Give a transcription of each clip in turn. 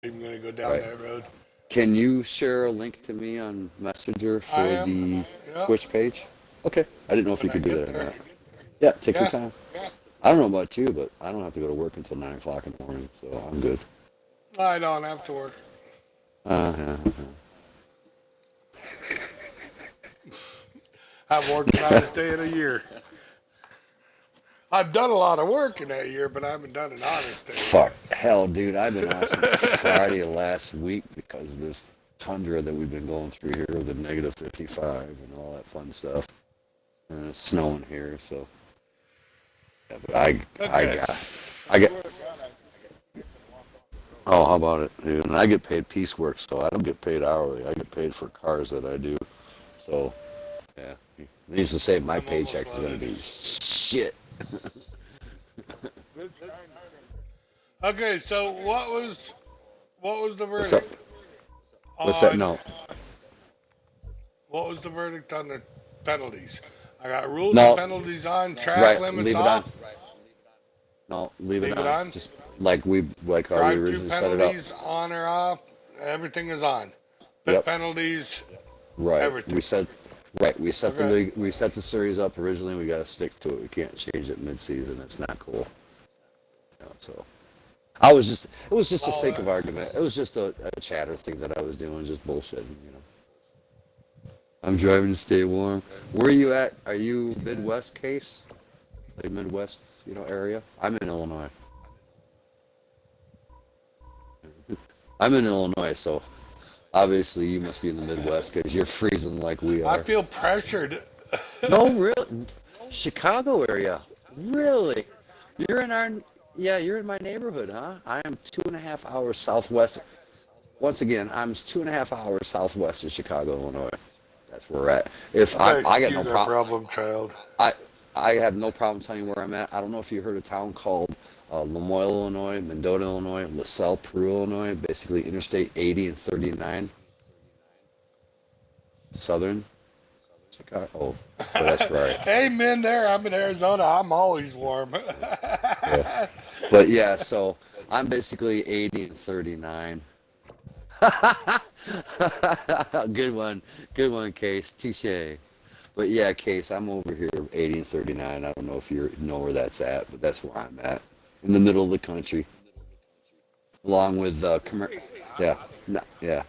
even going to go down Right. that road. Can you share a link to me on Messenger I for am. the Yep. Twitch page? Okay. I didn't know if When you I could do get that or there. not. Yeah, take your Yeah. time. I don't know about you, but I don't have to go to work until 9 o'clock in the morning, so I'm good. I don't have to work. Uh-huh. I haven't worked an honest day in a year. I've done a lot of work in that year, but I haven't done an honest day Fuck. Hell, dude, I've been off since Friday of last week because of this tundra that we've been going through here with the negative 55 and all that fun stuff. And it's snowing here, so. Yeah, but Okay. I got, oh, how about it, dude? And I get paid piecework, so I don't get paid hourly. I get paid for cars that I do. So, yeah. Needs to say my I'm almost paycheck is going to loaded. be shit. Okay, so what was the What's up? verdict What's that? on No. what was the verdict on the penalties? I got rules and No. penalties on, track Right. limits Leave it on. off, No, leave it leave it on. on. Just like how we Drive-through originally set it up. penalties on or off, everything is on. Pit Yep. penalties, Right. everything. We set the Okay. league, we set the series up originally. We got to stick to it. We can't change it mid-season. That's not cool. So it was just a Follow sake that. of argument. It was just a chatter thing that I was doing, just bullshitting. I'm driving to stay warm. Where are you at? Are you Midwest case? Like Midwest, area? I'm in Illinois. I'm in Illinois, so obviously you must be in the Midwest because you're freezing like we I are. feel pressured. No, really, Chicago area. Really? You're in our, yeah, you're in my neighborhood, huh? I am 2.5 hours southwest. Once again, I'm 2.5 hours southwest of Chicago, Illinois. That's where we're at. If Okay, I got no excuse that problem, problem child. I I have no problem telling you where I'm at. I don't know if you heard a town called Lamoille, Illinois, Mendota, Illinois, LaSalle, Peru, Illinois. Basically, Interstate 80 and 39, southern Chicago. Oh, that's right. Amen there. I'm in Arizona. I'm always warm. Yeah. But yeah, so I'm basically 80 and 39. Good one, Case. Touche. But yeah, Case, I'm over here 80 and 39. I don't know if you know where that's at, but that's where I'm at, in the middle of the country, along with yeah, yeah.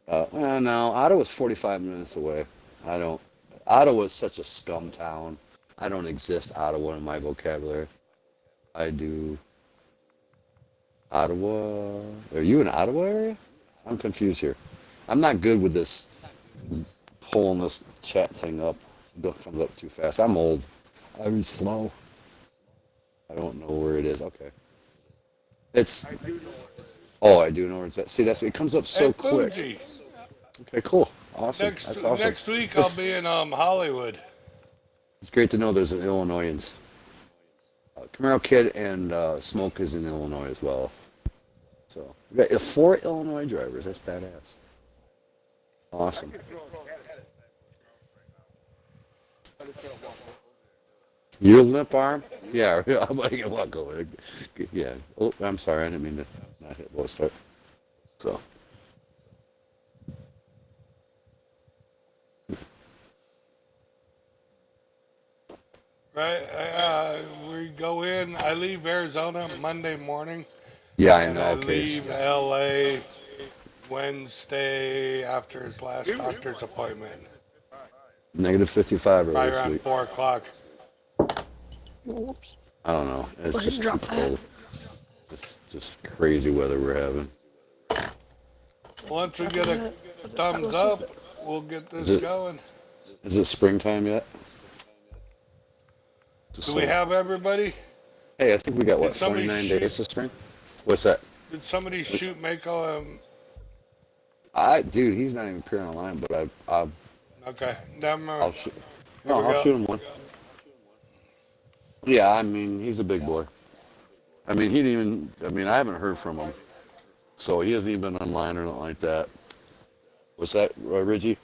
Well, no, Ottawa's 45 minutes away. I don't. Ottawa's such a scum town. I don't exist Ottawa in my vocabulary. I do. Ottawa. Are you in Ottawa area? I'm confused here. I'm not good with this pulling this chat thing up. It comes up too fast. I'm old. I'm slow. I don't know where it is. Okay. It's. Oh, I do know where it's at. See, it comes up Hey, so quick. Fuji. Okay, cool. Awesome. Next That's awesome. next week I'll be in Hollywood. It's great to know there's an Illinoisans. Camaro Kid and Smoke is in Illinois as well. So we got 4 Illinois drivers. That's badass. Awesome. Your limp arm? Yeah, I'm gonna walk over. Yeah. Oh, I'm sorry. I didn't mean to not hit low start. So. Right? We go in. I leave Arizona Monday morning, Yeah, I and I know, Case. leave LA Wednesday after his last doctor's appointment. Negative 55 early Probably this around week. 4 o'clock. Whoops. I don't know. It's Go ahead just and too drop that. cold. It's just crazy weather we're having. Once we get a thumbs up, we'll get this going. Is it springtime yet? Do we have everybody? Hey, I think we got, Did what, somebody 49 shoot- days to spring? What's that? Did somebody shoot Mako? Dude, he's not even appearing online, but Okay, never mind. I'll shoot. Here No, we I'll go. shoot him one. Yeah, I mean, he's a big boy. I mean, I haven't heard from him. So he hasn't even been online or nothing like that. What's that, Reggie?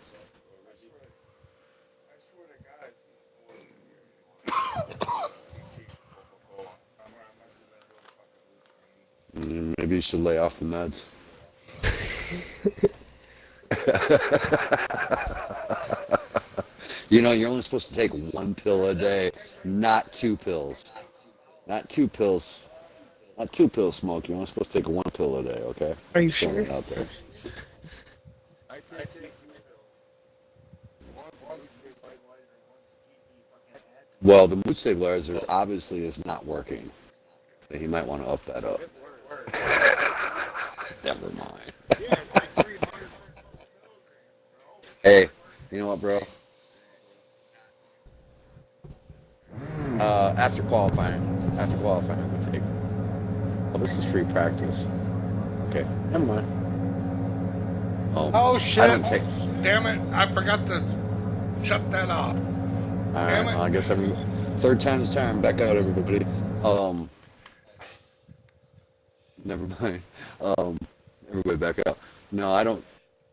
Maybe you should lay off the meds. You know, you're only supposed to take one pill a day, not two pills. Not two pills. Not two pills smoke. You're only supposed to take one pill a day, okay? Are you Just throwing sure? that out there. Well, the mood stabilizer obviously is not working. He might want to up that up. Never mind. Hey, you know what, bro? After qualifying, we take. Oh, this is free practice. Okay, never mind. Oh I shit! don't take. Damn it! I forgot to shut that off. All right, Damn well, it! I guess every third time's the charm. Back out, everybody. Um, Never mind. Um, Everybody back out. No, I don't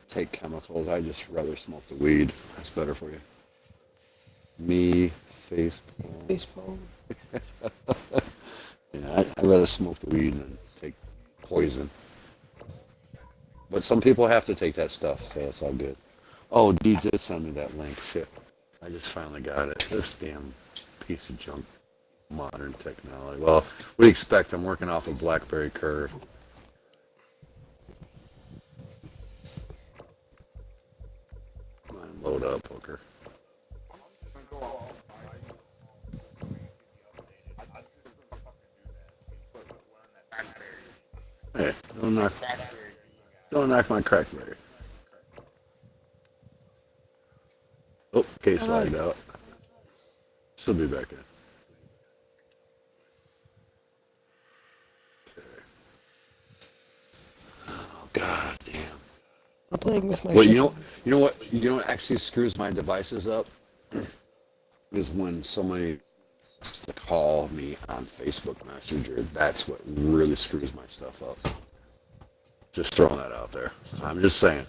take chemicals. I just rather smoke the weed. That's better for you. Me, face. Baseball. Yeah, I'd rather smoke the weed than take poison. But some people have to take that stuff, so it's all good. Oh, D did send me that link. Shit. I just finally got it. This damn piece of junk. Modern technology. Well, what do you expect? I'm working off a BlackBerry Curve. Come on, load up, hooker. Hey, don't knock my crackberry. Oh, case Ah, lagged out. She'll be back in. Oh god damn. I'm playing with my Well, shit. you know what actually screws my devices up is when somebody wants to call me on Facebook Messenger. That's what really screws my stuff up. Just throwing that out there. I'm just saying.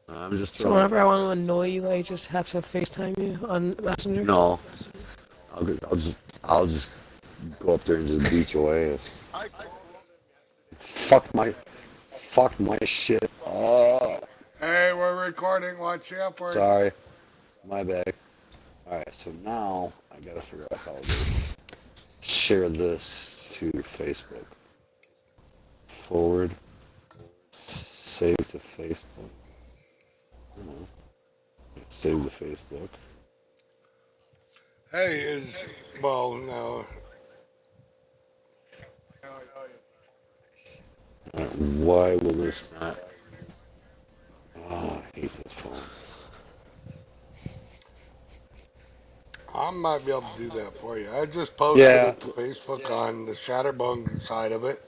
I'm just So throwing it whenever I out want there. to annoy you, I just have to FaceTime you on Messenger. No, I'll just go up there and just beat your ass. Fuck my shit. Oh, Hey, we're recording. Watch out for it. sorry, my bad. All right, so now I gotta figure out how to share this to Facebook. Forward, save to Facebook. Oh, save to Facebook. Hey, well, no. All right, why will this not? Oh, I hate this phone. I might be able to do that for you. I just posted Yeah, it to Facebook on the Shatterbung side of it.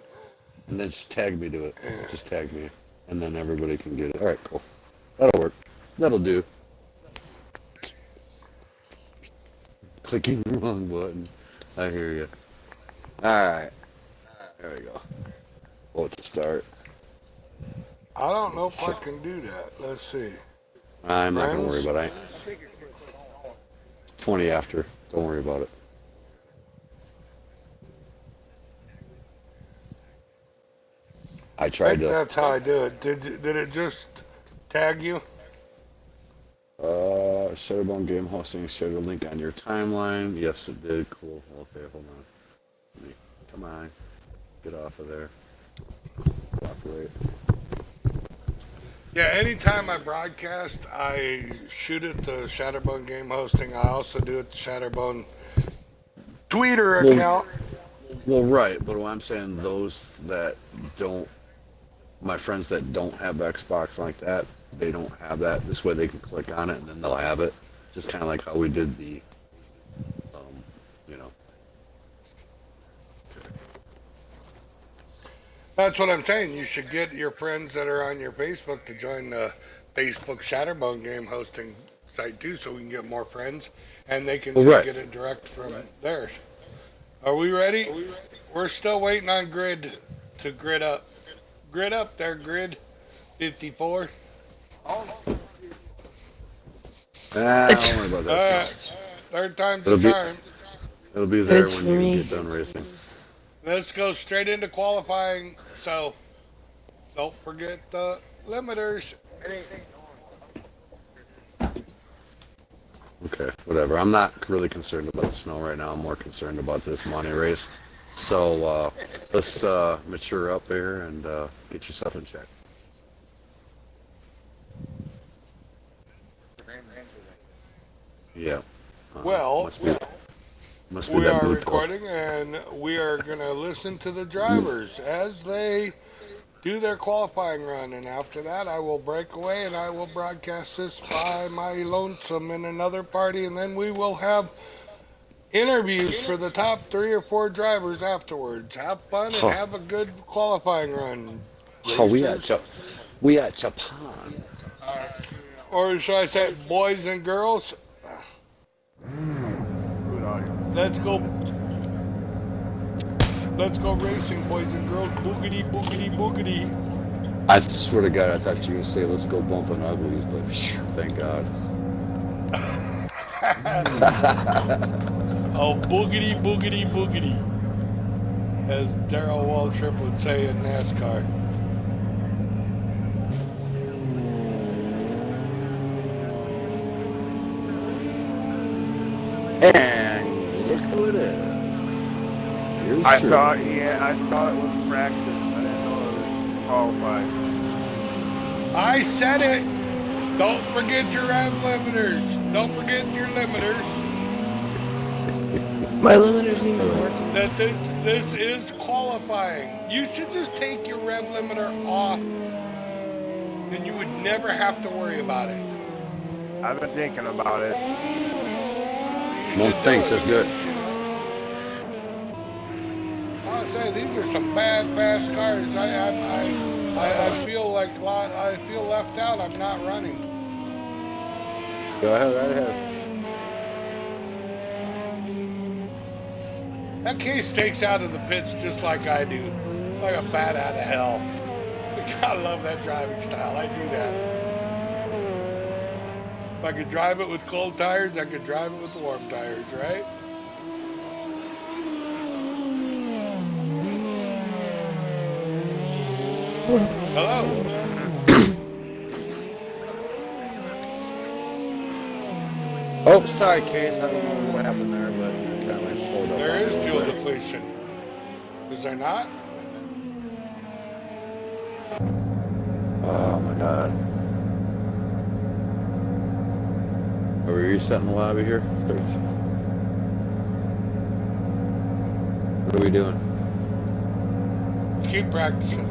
and then just tag me to it. Yeah. Just tag me, and then everybody can get it. All right, cool. That'll work. That'll do. Clicking the wrong button. I hear you. All right, there we go. Vote to start. I don't know if I can do that. Let's see. I'm not gonna worry Friends? about it. 20 after. Don't worry about it. I I tried think to. that's how I do it. Did it just tag you? Shutterbone Game Hosting shared a link on your timeline. Yes, it did. Cool. Okay, hold on. Come on. Get off of there. Cooperate. Yeah, anytime I broadcast, I shoot it to Shatterbone Game Hosting. I also do it to Shatterbone Twitter Well, account. well, right. But what I'm saying, those that don't, my friends that don't have Xbox like that, they don't have that. This way they can click on it and then they'll have it. Just kind of like how we did the, um, you know. That's what I'm saying. You should get your friends that are on your Facebook to join the Facebook Shatterbone Game Hosting site too, so we can get more friends and they can Well, just right. get it direct from theirs. Are we ready? We're still waiting on Grid to grid up. Grid up there, Grid 54. Don't worry about that Alright, stuff. third time's the It'll be, charm. it'll be there It's when for you me. get done racing. Let's go straight into qualifying. So, Don't forget the limiters. Okay, whatever. I'm not really concerned about the snow right now. I'm more concerned about this money race. So let's mature up here and get yourself in check. Yeah. Well, Must be we that are blue pill. recording and we are going to listen to the drivers as they do their qualifying run. And after that, I will break away and I will broadcast this by my lonesome in another party. And then we will have interviews for the top 3 or 4 drivers afterwards. Have fun and Huh. have a good qualifying run, Oh, racers. we at Japan. Or should I say, boys and girls? Let's go. Let's go racing, boys and girls. Boogity, boogity, boogity. I swear to God, I thought you were gonna say let's go bumping uglies, but phew, thank God. Oh, boogity, boogity, boogity. As Darrell Waltrip would say in NASCAR. And look who it is. Here's I Drew. thought I thought it was practice. I didn't know it was qualified. I said it. Don't forget your rev limiters. Don't forget your limiters. My limiter's even working. That this is qualifying. You should just take your rev limiter off. Then you would never have to worry about it. I've been thinking about it. You No should do thanks, it. that's good. I'll say these are some bad fast cars. I feel like I feel left out. I'm not running. Go ahead, right ahead. That case stakes out of the pits just like I do, like a bat out of hell. I love that driving style. I do that. If I could drive it with cold tires, I could drive it with warm tires, right? Hello. Oh, sorry, Case. I don't know what happened there, but it kind of like slowed up There on me is a little fuel bit. depletion. Is there not? Oh my God. Are we resetting the lobby here? What are we doing? Let's keep practicing.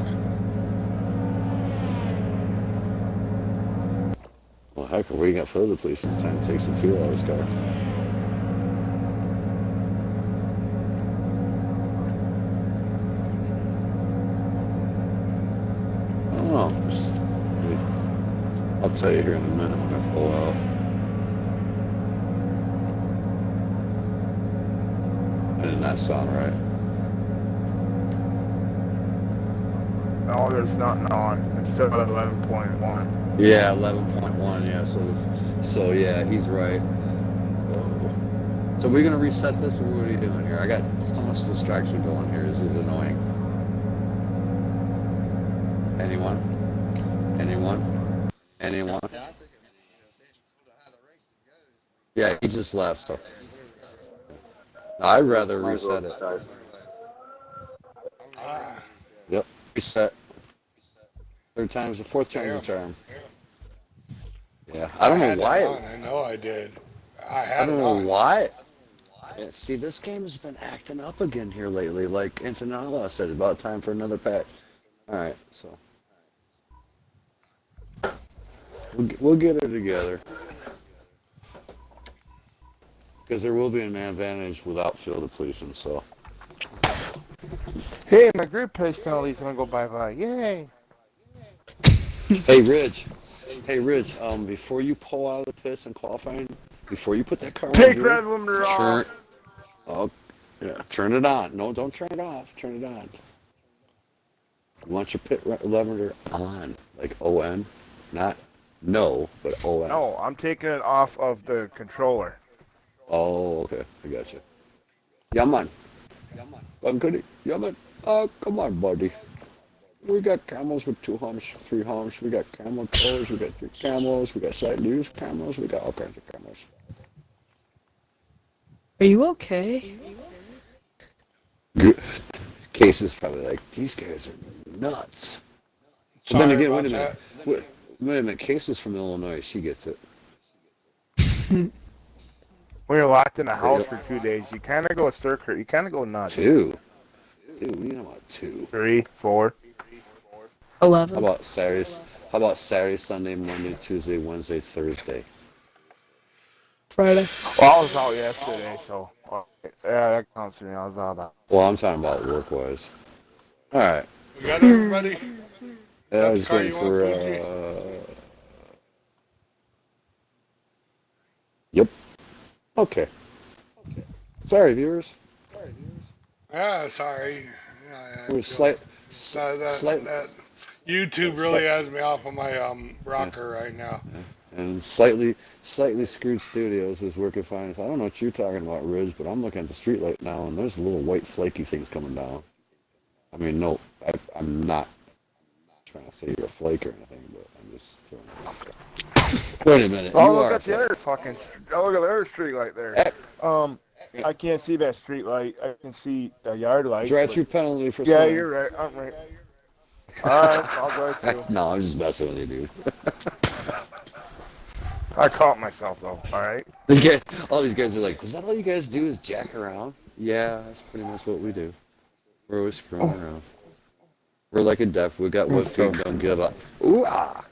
Well, heck, we're waiting up for the police. It's time to take some fuel out of this car. Oh, I'll tell you here in a minute when I pull out. That did not sound right. No, there's nothing on. It's still at 11.1. Yeah, 11.1. Yeah, so yeah, he's right. So we're gonna reset this, or what are you doing here? I got so much distraction going here. This is annoying. Anyone? Yeah, he just left. So I'd rather reset it. Yep, reset. Third time's the fourth time's the charm. Yeah, I don't know why. I know I did. I don't know why. Yeah, see, this game has been acting up again here lately. Like Infinite Outlaw said, about time for another patch. All right, so we'll get it together because there will be an advantage without fuel depletion. So, Hey, my grid pace penalty's gonna go bye-bye. Yay! hey Rich, before you pull out of the pits and qualifying, before you put that car Take on that here, limiter off. oh, yeah, turn it on. No, don't turn it off. Turn it on. You want your pit limiter on, like ON, not no, but ON. No, I'm taking it off of the controller. Oh, okay, I got you. Yeah, man. Goody. Yeah, man. Oh, come on, buddy. We got camos with 2 humps, 3 humps. We got camo colors. We got 3 camos. We got slightly used camos. We got all kinds of camos. Are you okay? Good. Case is probably like, these guys are nuts. But then Sorry again, about wait a minute. that. Wait a minute. Case is from Illinois. She gets it. We were locked in the But, house for 2 days. You kind of go circuit. You kind of go nuts. 2. Dude, what do you know about 2? 3, 4. 11. How about Saturdays? How about Saturday, Sunday, Monday, Tuesday, Wednesday, Thursday? Friday. Well, I was out yesterday, so yeah, that counts for me. I was out. Well, I'm talking about work-wise. All right. We got everybody. Yeah, I Got was the just car waiting you want, for. Fuji? Yep. Okay. Sorry, viewers. Ah, sorry. Yeah, I We're feel- slight, that YouTube really has me off of my rocker right now. and slightly screwed studios is working fine. I don't know what you're talking about, Ridge, but I'm looking at the street light now, and there's little white flaky things coming down. I mean, no, I'm not trying to say you're a flake or anything, but I'm just throwing it out there. Wait a minute, Oh, you look are a at the flake. other fucking. Oh, look at the other street light there. I can't see that street light. I can see the yard light. Drive-through penalty for Yeah, slowing. you're right. I'm right. All right, I'll drive through. No, I'm just messing with you, dude. I caught myself though. All right. All these guys are like, is that all you guys do is jack around? Yeah, that's pretty much what we do. We're always screwing around. We're like a deaf. We got wet feet and don't give up. Ooh, ah.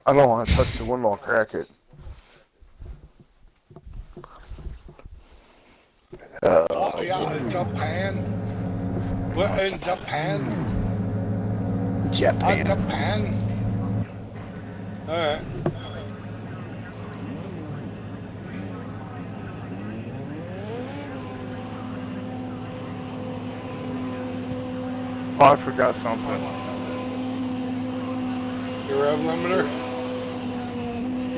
I don't want to touch the window and crack it. Oh yeah, in Japan. What in Japan? Japan. Japan. All right. Oh, I forgot something. Your rev limiter.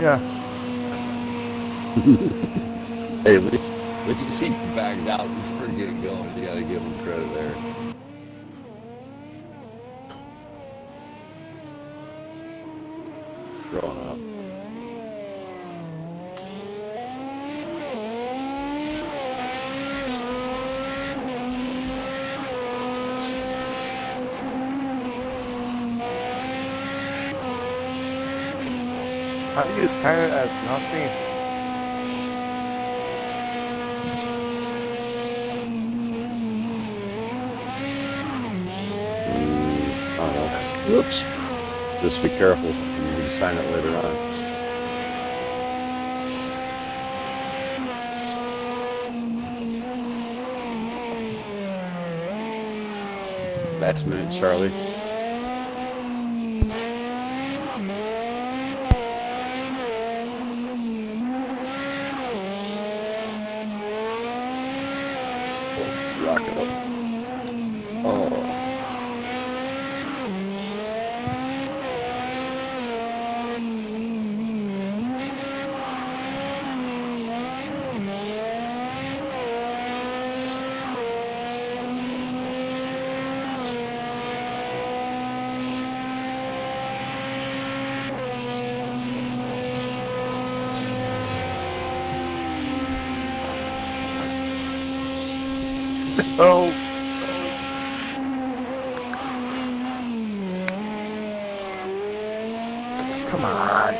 Yeah. Hey, at least he backed out before getting going. You gotta give him credit there. Growing up. How do you just time it as nothing? I don't know. Whoops. Just be careful. You can sign it later on. Last minute, Charlie. Oh, rock up. Oh. Oh. Come on.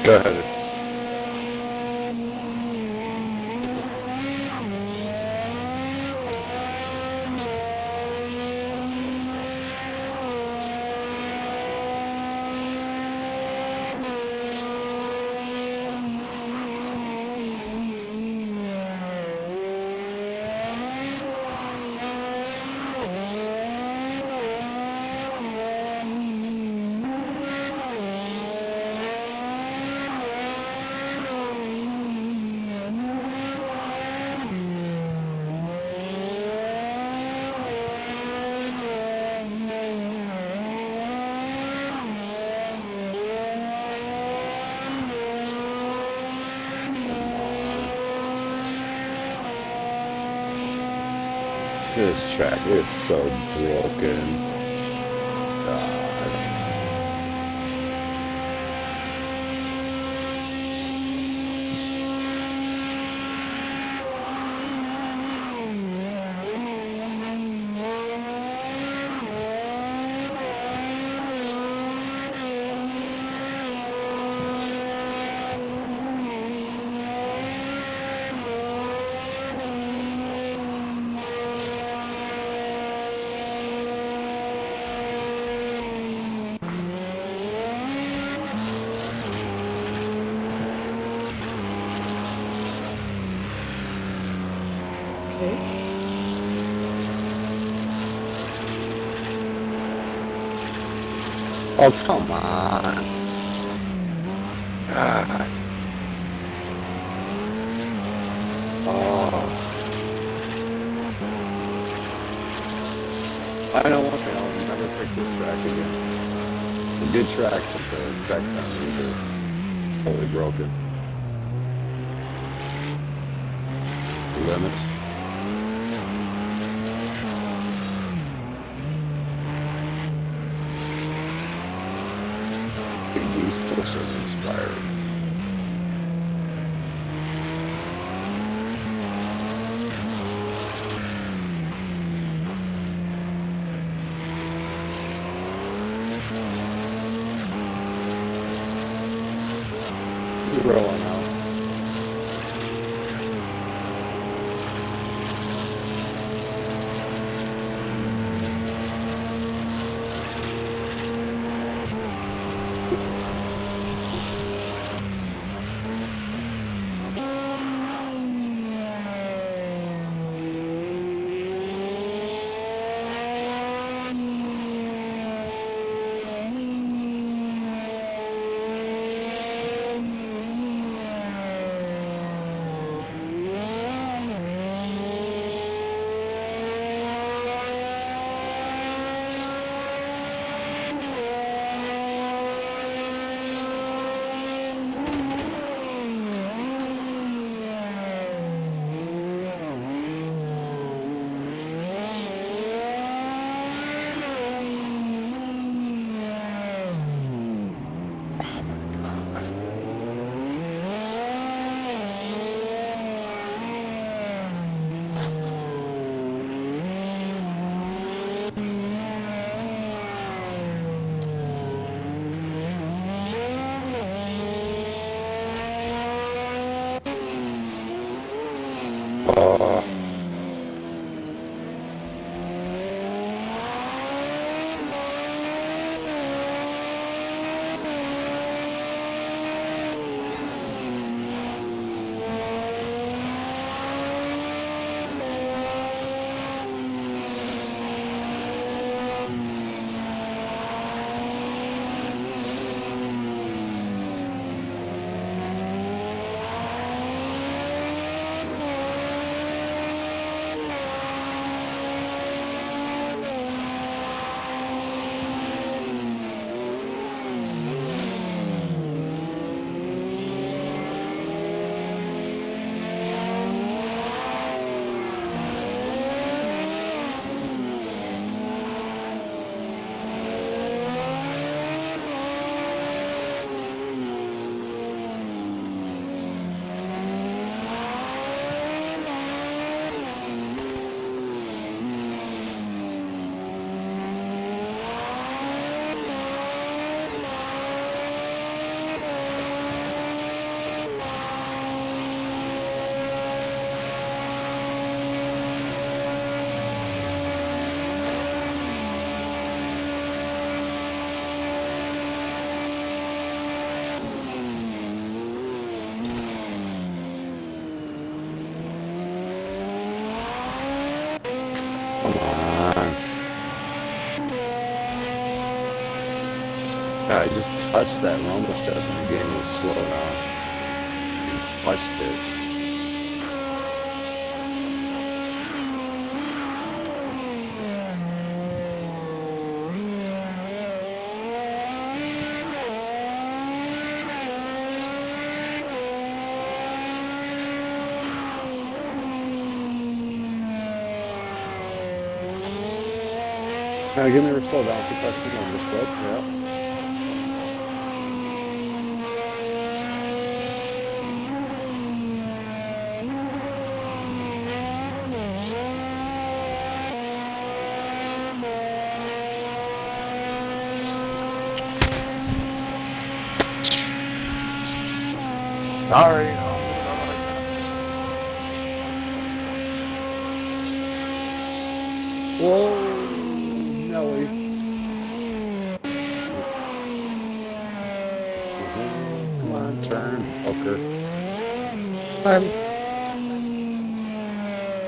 Go ahead. This track is so broken. God. Okay. Oh, come on. God. Oh. I know one thing, I'll never pick this track again. It's a good track, but the track penalties are totally broken. Limits. Big D's push has expired. You're rolling out. Oh. Come on. God, I just touched that rumble strip and the game was slow down. You touched it. Give me a slow down for testing understood. Yeah. Sorry, I'll leave it on like that. Whoa, Nelly. Come on, turn, hooker.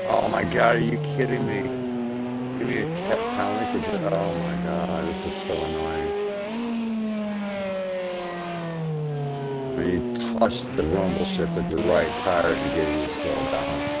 Oh my God, are you kidding me? Give me a penalty for just. Oh my God, this is so annoying. I mean, you touched the rumble strip with the right tire and getting you slowed down.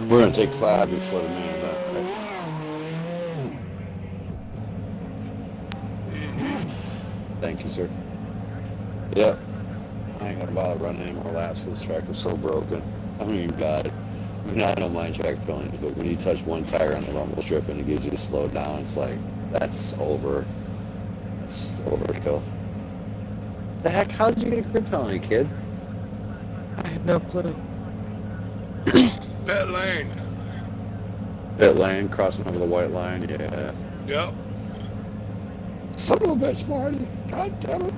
We're gonna take 5 before the main event, right? Thank you, sir. Yep. I ain't gonna bother running any more laps because this track is so broken. I don't even got it. I mean, I don't mind track penalties, but when you touch one tire on the rumble strip and it gives you a slow down, it's like, that's over. That's overkill. The heck? How did you get a grid penalty, kid? I have no clue. Pit lane. Pit lane, crossing over the white line, yeah. Yep. Son of a bitch, Marty. God damn it.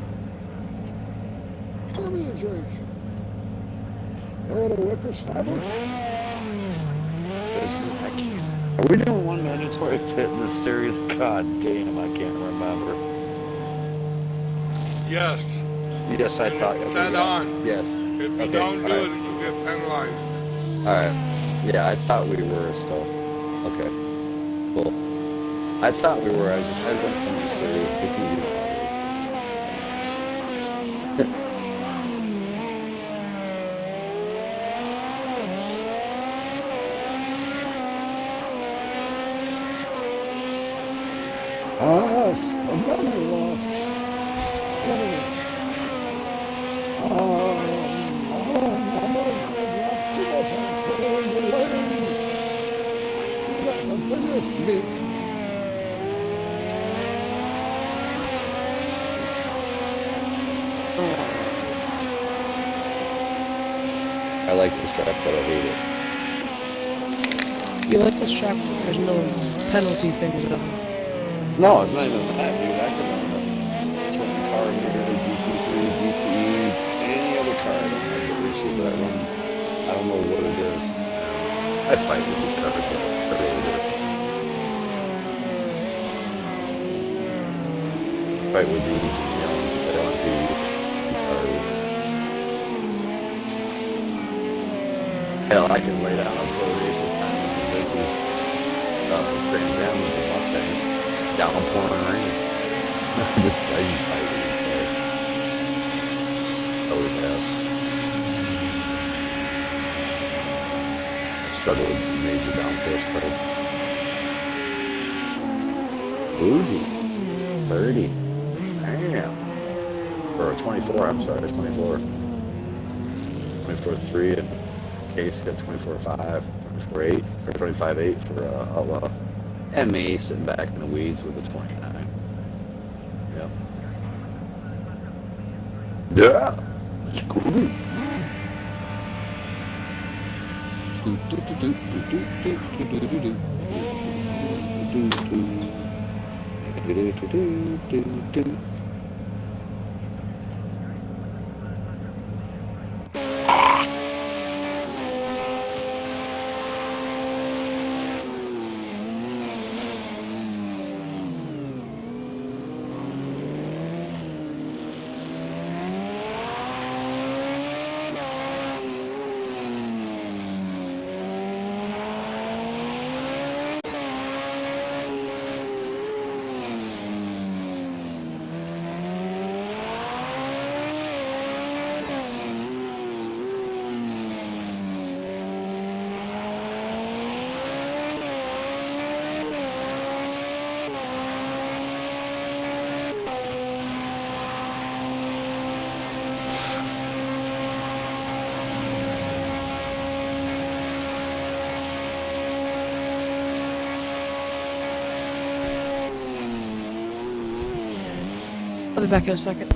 Pour me a drink. A little whippersnapper. Are we doing one mandatory pit in this series? God damn, I can't remember. Yes. Yes, I thought. Okay, Set yeah. on. Yes. If you Okay, don't do all it, you get penalized. Alright. Yeah, I thought we were still. Okay. Cool. I thought we were. I had done some series. You know how it is. A memory loss. Scanners. I don't know. There's not too much on the lane. You got the biggest beat. I like this track, but I hate it. You like this track? There's no penalty things at all. No, it's not even that, dude. I can run a twin card here, GT3, GTE, any other car. I don't have the issue, but I don't know what it is. I fight with these cars, though. I really do. Fight with these and I don't have to use cars. Hell, I can lay down a bodacious time on the bitches. Trans Am with the Mustang. Downpouring rain. I just fight with these cars. Always have. struggle with major downforce cars. Fuji, 30. Damn. Or 24, I'm sorry, 24. 24.3, and Case got 24.5, 24.8, or 25.8 for Outlaw. And me sitting back in the weeds with a 29. Yep. Yeah. Scooby. I'll be back in a second.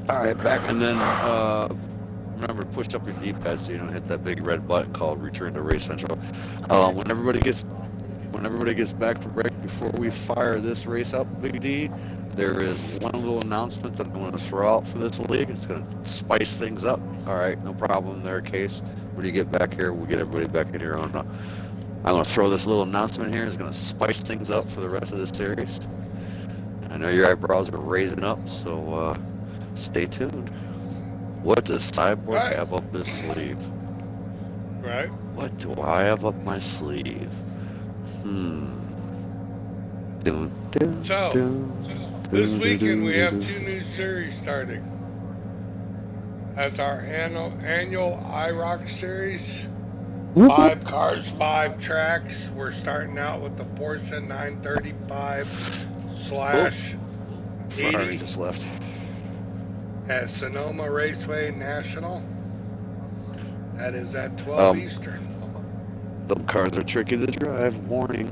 All right, back, and then remember to push up your D-pad so you don't hit that big red button called Return to Race Central. When everybody gets back from break, before we fire this race up, Big D, there is one little announcement that I want to throw out for this league. It's going to spice things up. All right, no problem there, Case. When you get back here, we'll get everybody back in here on. I'm going to throw this little announcement here. It's going to spice things up for the rest of this series. I know your eyebrows are raising up, so stay tuned. What does Cyborg have up his sleeve? Right. What do I have up my sleeve? This weekend we have 2 new series starting. That's our annual IROC series. 5 cars, 5 tracks. We're starting out with the Porsche 935/80 just left. at Sonoma Raceway National. That is at 12 Eastern. Them cars are tricky to drive. Warning.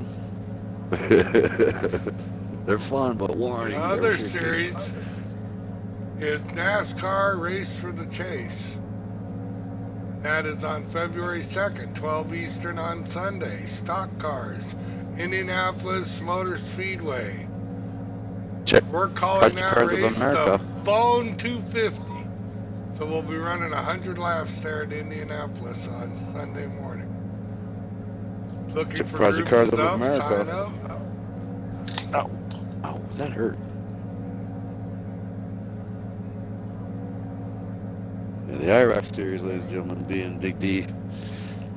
They're fun, but warning. The other series is NASCAR Race for the Chase. That is on February 2nd, 12 Eastern on Sunday. Stock cars, Indianapolis Motor Speedway. We're calling that race the Bone 250. So we'll be running 100 laps there at Indianapolis on Sunday morning. Looking for Project groups Cars is of up. America. Sign up. Ow. Ow, that hurt. Yeah, the IROC series, ladies and gentlemen, being Big D.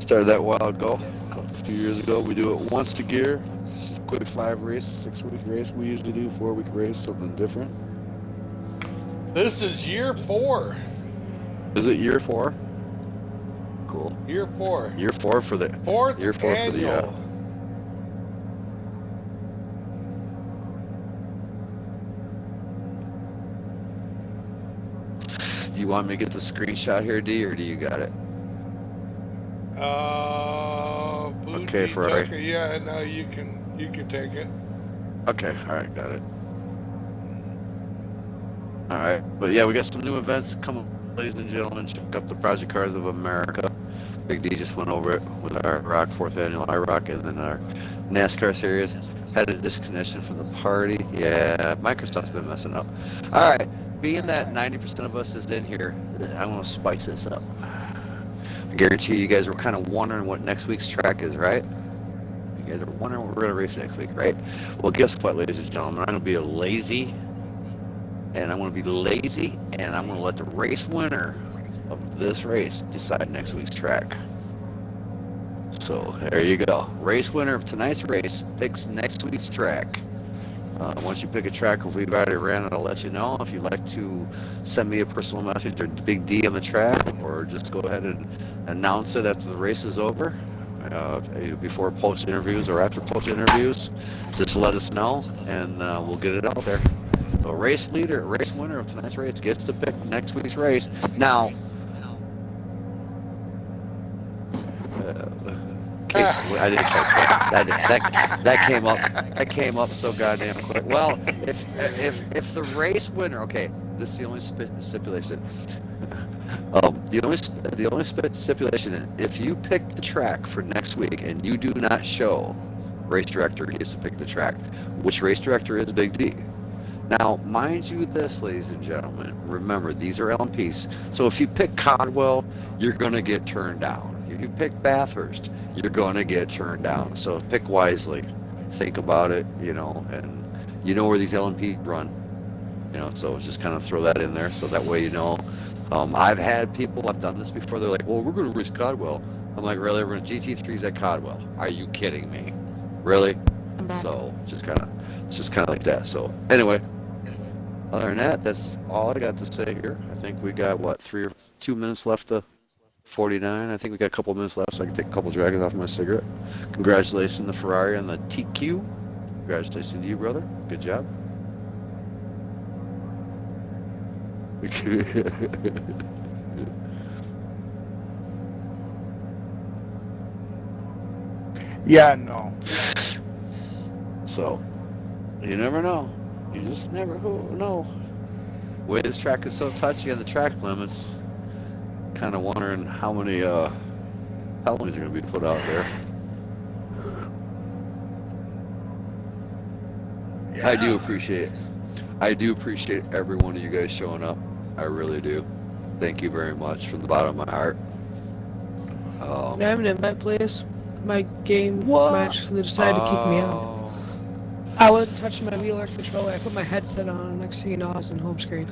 Started that a while ago, a few years ago. We do it once a year. It's a quick 5 race, 6-week race. We usually do 4-week race, something different. This is year 4. Is it year 4? Cool. Year 4. Year 4 for the Fourth year 4 for the. annual. Do you want me to get the screenshot here, D, or do you got it? Okay, Ferrari. Yeah, no, you can take it. Okay, all right, got it. All right, but yeah, we got some new events coming, ladies and gentlemen. Check out the Project Cars of America. Big D just went over it with our Rock 4th annual IROC, and then our NASCAR series. Had a disconnection from the party. Yeah, Microsoft's been messing up. All right, being that 90% of us is in here, I'm gonna spice this up. I guarantee you guys were kind of wondering what next week's track is, right? You guys are wondering what we're gonna race next week, right? Well, guess what, ladies and gentlemen? I'm gonna be lazy, and I'm gonna let the race winner of this race decide next week's track. So there you go. Race winner of tonight's race picks next week's track. Once you pick a track, if we've already ran it, I'll let you know. If you'd like to send me a personal message or Big D on the track, or just go ahead and announce it after the race is over, before post interviews or after post interviews, just let us know, and we'll get it out there. So race winner of tonight's race gets to pick next week's race. Now, I didn't catch that. That came up so goddamn quick. Well, if the race winner, okay, this is the only stipulation. The only stipulation is if you pick the track for next week and you do not show, race director gets to pick the track. Which race director is Big D? Now, mind you this, ladies and gentlemen, remember, these are LMPs. So if you pick Codwell, you're going to get turned down. If you pick Bathurst, you're going to get turned down. So pick wisely. Think about it, and you know where these LMPs run. So just kind of throw that in there so that way you know. I've had people, I've done this before, they're like, well, we're going to race Codwell. I'm like, really? We're going to GT3s at Codwell. Are you kidding me? Really? So just kind of like that. So anyway, other than that, that's all I got to say here. I think we got, 2 minutes left to 49. I think we got a couple minutes left, so I can take a couple dragons off my cigarette. Congratulations to Ferrari and the TQ. Congratulations to you, brother. Good job. Yeah, no. So, you never know. You just never know. The way this track is so touchy on the track limits, kind of wondering how many penalties are going to be put out there. Yeah. I do appreciate every one of you guys showing up. I really do. Thank you very much from the bottom of my heart. Can I have an invite, please? My game match, they decided to kick me out. I wasn't touching my wheel or controller. I put my headset on. Next thing you know, I was in home screen.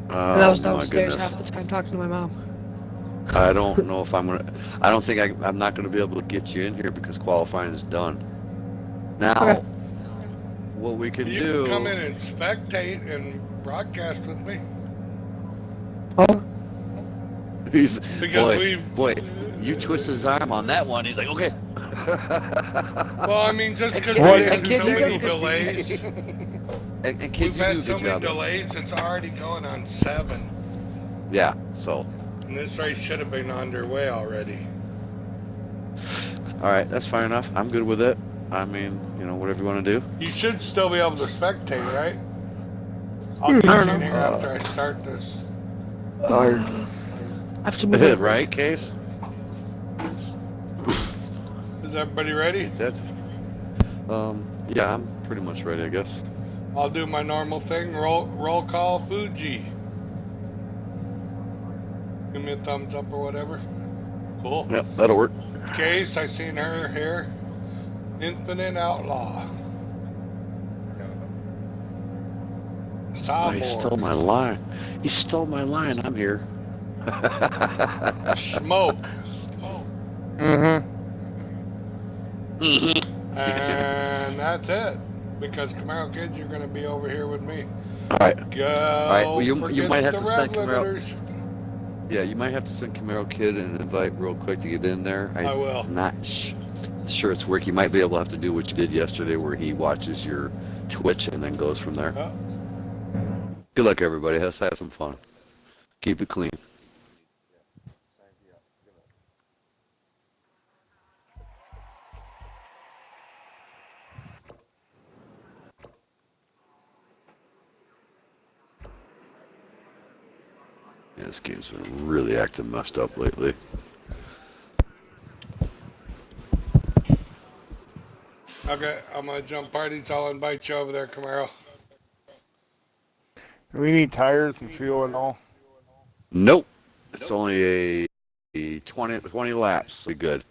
And I was downstairs half the time talking to my mom. I don't know if I'm not gonna be able to get you in here because qualifying is done. Now, okay. What we can do? You can come in and spectate and broadcast with me. Oh. Boy, you twist his arm on that one. He's like, okay. Well, I mean, just because we've had so many delays. And we've had so many delays, it's already going on 7. Yeah, so. And this race should have been underway already. All right, that's fine enough. I'm good with it. I mean, whatever you want to do. You should still be able to spectate, right? I'll get you in here after I start this. Right, Case? Is everybody ready? Yeah, I'm pretty much ready, I guess. I'll do my normal thing. Roll call, Fuji. Give me a thumbs up or whatever. Cool. Yep, that'll work. Case, I seen her here. Infinite Outlaw. Oh, he stole my line. He stole my line. I'm here. Smoke. Mm-hmm. And that's it. Because Camaro Kids, you're going to be over here with me. All right. Go. All right. Well, you might have the to rev send Camaro. limiters. Yeah, you might have to send Camaro Kid an invite real quick to get in there. I will. I'm not sure it's working. You might be able to have to do what you did yesterday, where he watches your Twitch and then goes from there. Oh. Good luck, everybody. Let's have some fun. Keep it clean. Yeah, this game's been really acting messed up lately. Okay, I'm going to jump parties. I'll invite you over there, Camaro. We need tires and fuel and all. Nope. It's only a 20 laps. Be good.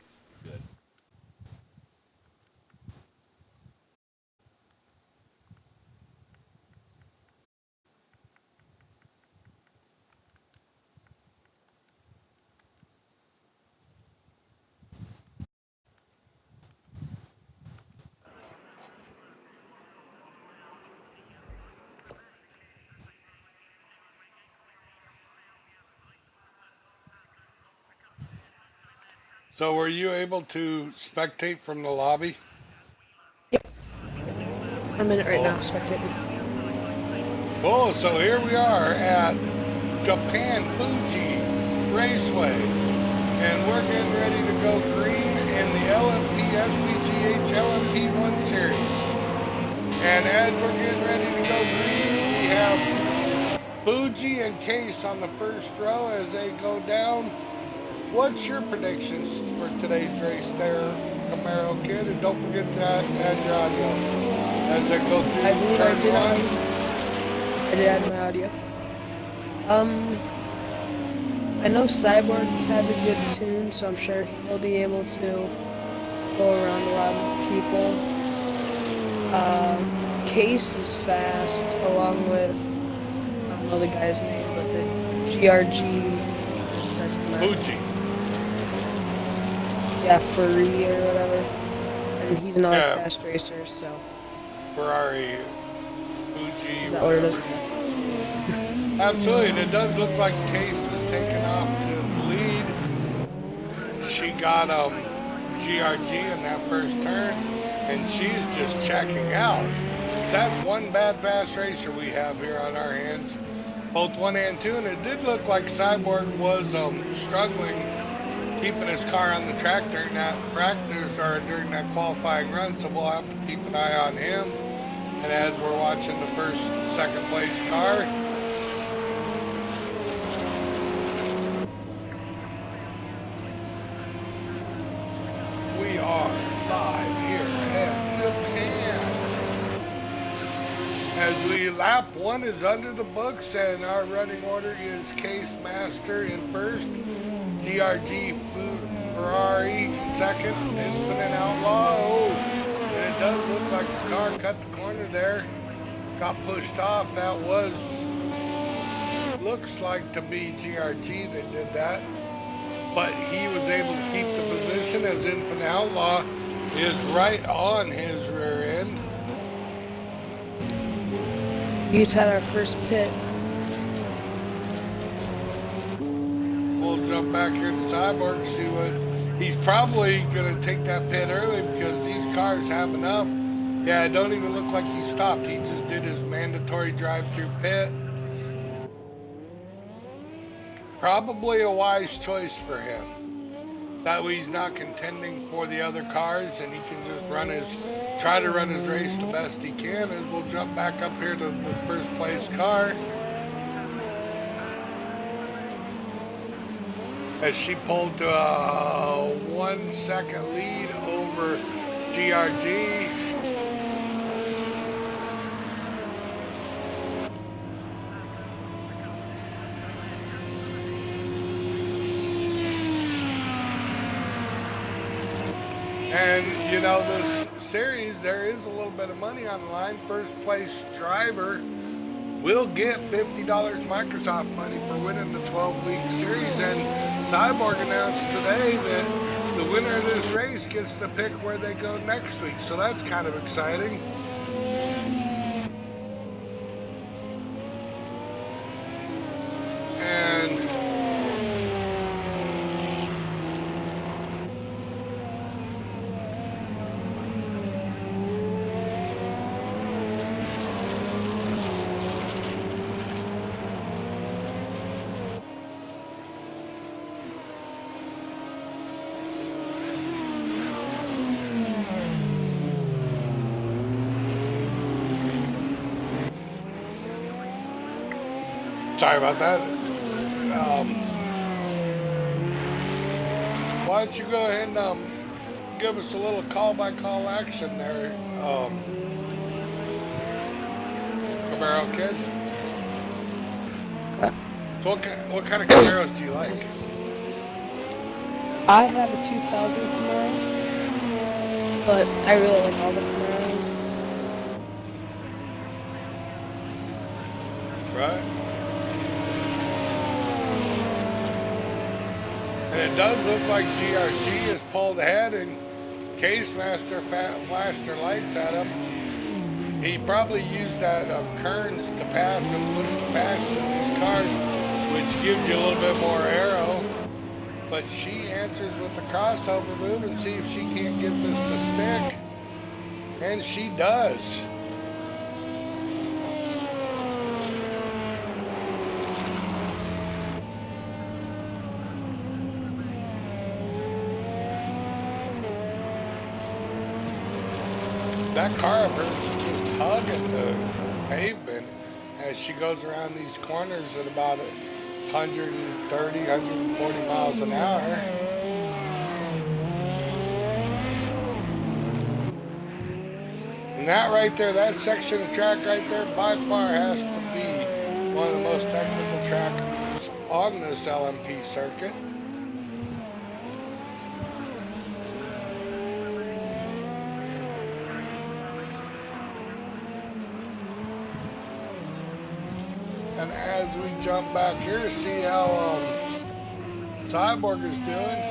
So were you able to spectate from the lobby? Yep. I'm in it right now, spectating. Cool, so here we are at Japan Fuji Raceway. And we're getting ready to go green in the LMP SBGH LMP1 Series. And as we're getting ready to go green, we have Fuji and Case on the first row as they go down. What's your predictions for today's race there, Camaro Kid? And don't forget to add your audio as they go through turn one. I did add my audio. I know Cyborg has a good tune, so I'm sure he'll be able to go around a lot of people. Case is fast, along with, I don't know the guy's name, but the GRG just starts to Fuji. Yeah, Furry or whatever. And he's another fast racer, so. Ferrari, Fuji, Is that what it is? Absolutely, and it does look like Case is taking off to the lead. She got GRG in that first turn, and she is just checking out. That's one bad fast racer we have here on our hands, both 1 and 2, and it did look like Cyborg was struggling keeping his car on the track during that practice or during that qualifying run, so we'll have to keep an eye on him. And as we're watching the first and second place car, we are live here at Japan. As we lap one is under the books, and our running order is Case Master in first, GRG Ferrari in second, Infinite Outlaw. Oh, and it does look like the car cut the corner there, got pushed off. That looks like to be GRG that did that, but he was able to keep the position as Infinite Outlaw is right on his rear end. He's had our first pit. We'll jump back here to Cyborg, see what he's probably going to take that pit early because these cars have enough. Yeah, it don't even look like he stopped. He just did his mandatory drive-through pit. Probably a wise choice for him. That way he's not contending for the other cars and he can just try to run his race the best he can. As we'll jump back up here to the first place car. As she pulled to a 1 second lead over GRG. And you know, this series, there is a little bit of money on the line. First place driver will get $50 Microsoft money for winning the 12-week series. And Cyborg announced today that the winner of this race gets to pick where they go next week. So that's kind of exciting. And sorry about that. Why don't you go ahead and give us a little call-by-call action there, Camaro Kid? So what kind of Camaros do you like? I have a 2000 Camaro, but I really like all the Camaros. Right? And it does look like GRG has pulled ahead, and Case Master flashed her lights at him. He probably used that Kearns to pass and push the pass in these cars, which gives you a little bit more aero. But she answers with the crossover move and see if she can't get this to stick. And she does. That car of hers is just hugging the pavement as she goes around these corners at about 130, 140 miles an hour. And that right there, that section of track right there, by far has to be one of the most technical tracks on this LMP circuit. And as we jump back here to see how Cyborg is doing,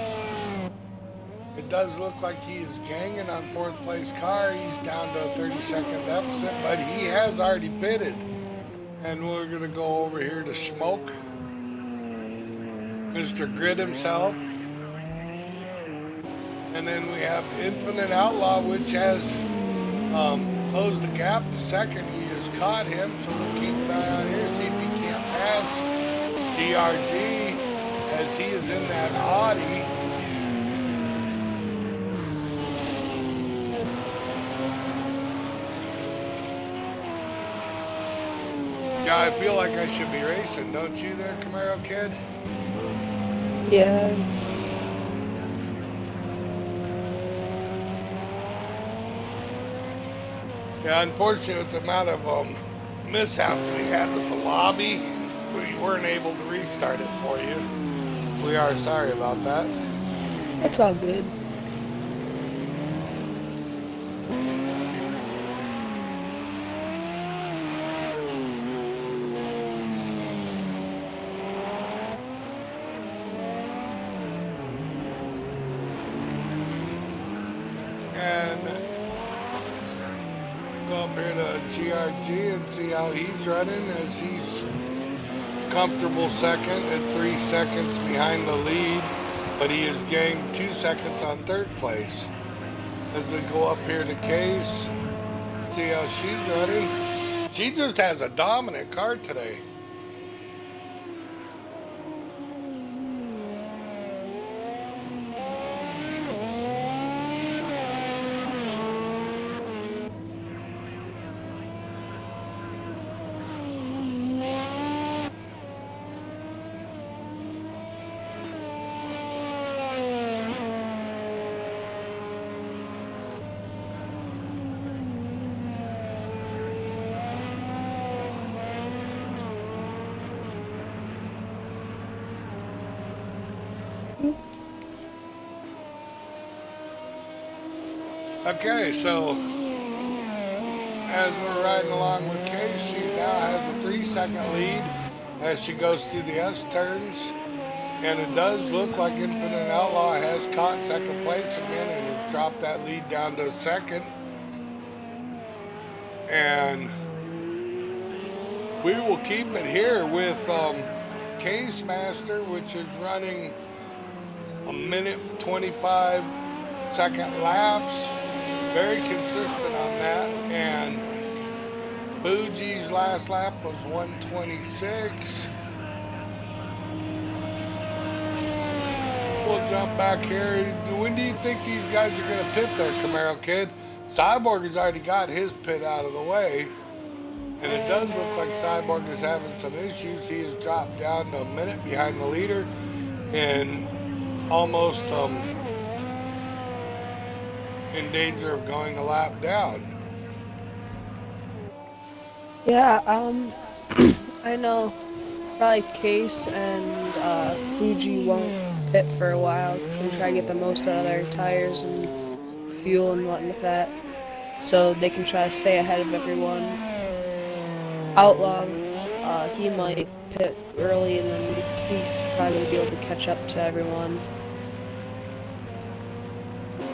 it does look like he is ganging on fourth place car. He's down to a 30-second deficit, but he has already pitted. And we're going to go over here to Smoke, Mr. Grid himself. And then we have Infinite Outlaw, which has closed the gap to second. He has caught him, so we'll keep an eye on here, see if he can't pass GRG as he is in that Audi. Yeah, I feel like I should be racing, don't you there, Camaro Kid? Yeah. Yeah, unfortunately, with the amount of mishaps we had with the lobby, we weren't able to restart it for you. We are sorry about that. It's all good. And go up here to GRG and see how he's running, as he's comfortable second at 3 seconds behind the lead, but he is gained 2 seconds on third place. As we go up here to Case, see how she's running. She just has a dominant car today. Okay, so as we're riding along with Case, she now has a 3-second lead as she goes through the S turns. And it does look like Infinite Outlaw has caught second place again and has dropped that lead down to second. And we will keep it here with Case Master, which is running a minute 25-second laps. Very consistent on that. And Fuji's last lap was 126. We'll jump back here. When do you think these guys are going to pit there, Camaro Kid? Cyborg has already got his pit out of the way. And it does look like Cyborg is having some issues. He has dropped down to a minute behind the leader and almost in danger of going a lap down. Yeah, I know probably Case and Fuji won't pit for a while. Can try to get the most out of their tires and fuel and whatnot, so they can try to stay ahead of everyone. Outlaw, he might pit early and then he's probably going to be able to catch up to everyone.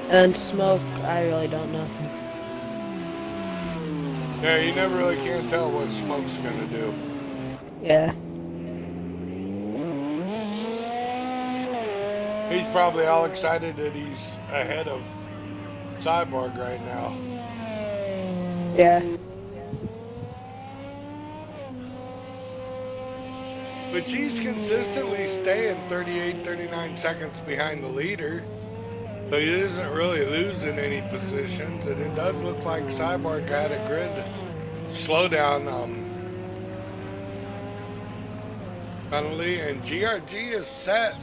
And Smoke, I really don't know. Yeah, you never really can tell what Smoke's going to do. Yeah. He's probably all excited that he's ahead of Cyborg right now. Yeah. But she's consistently staying 38, 39 seconds behind the leader. So he isn't really losing any positions. And it does look like Cyborg had a grid slowdown penalty. And GRG is set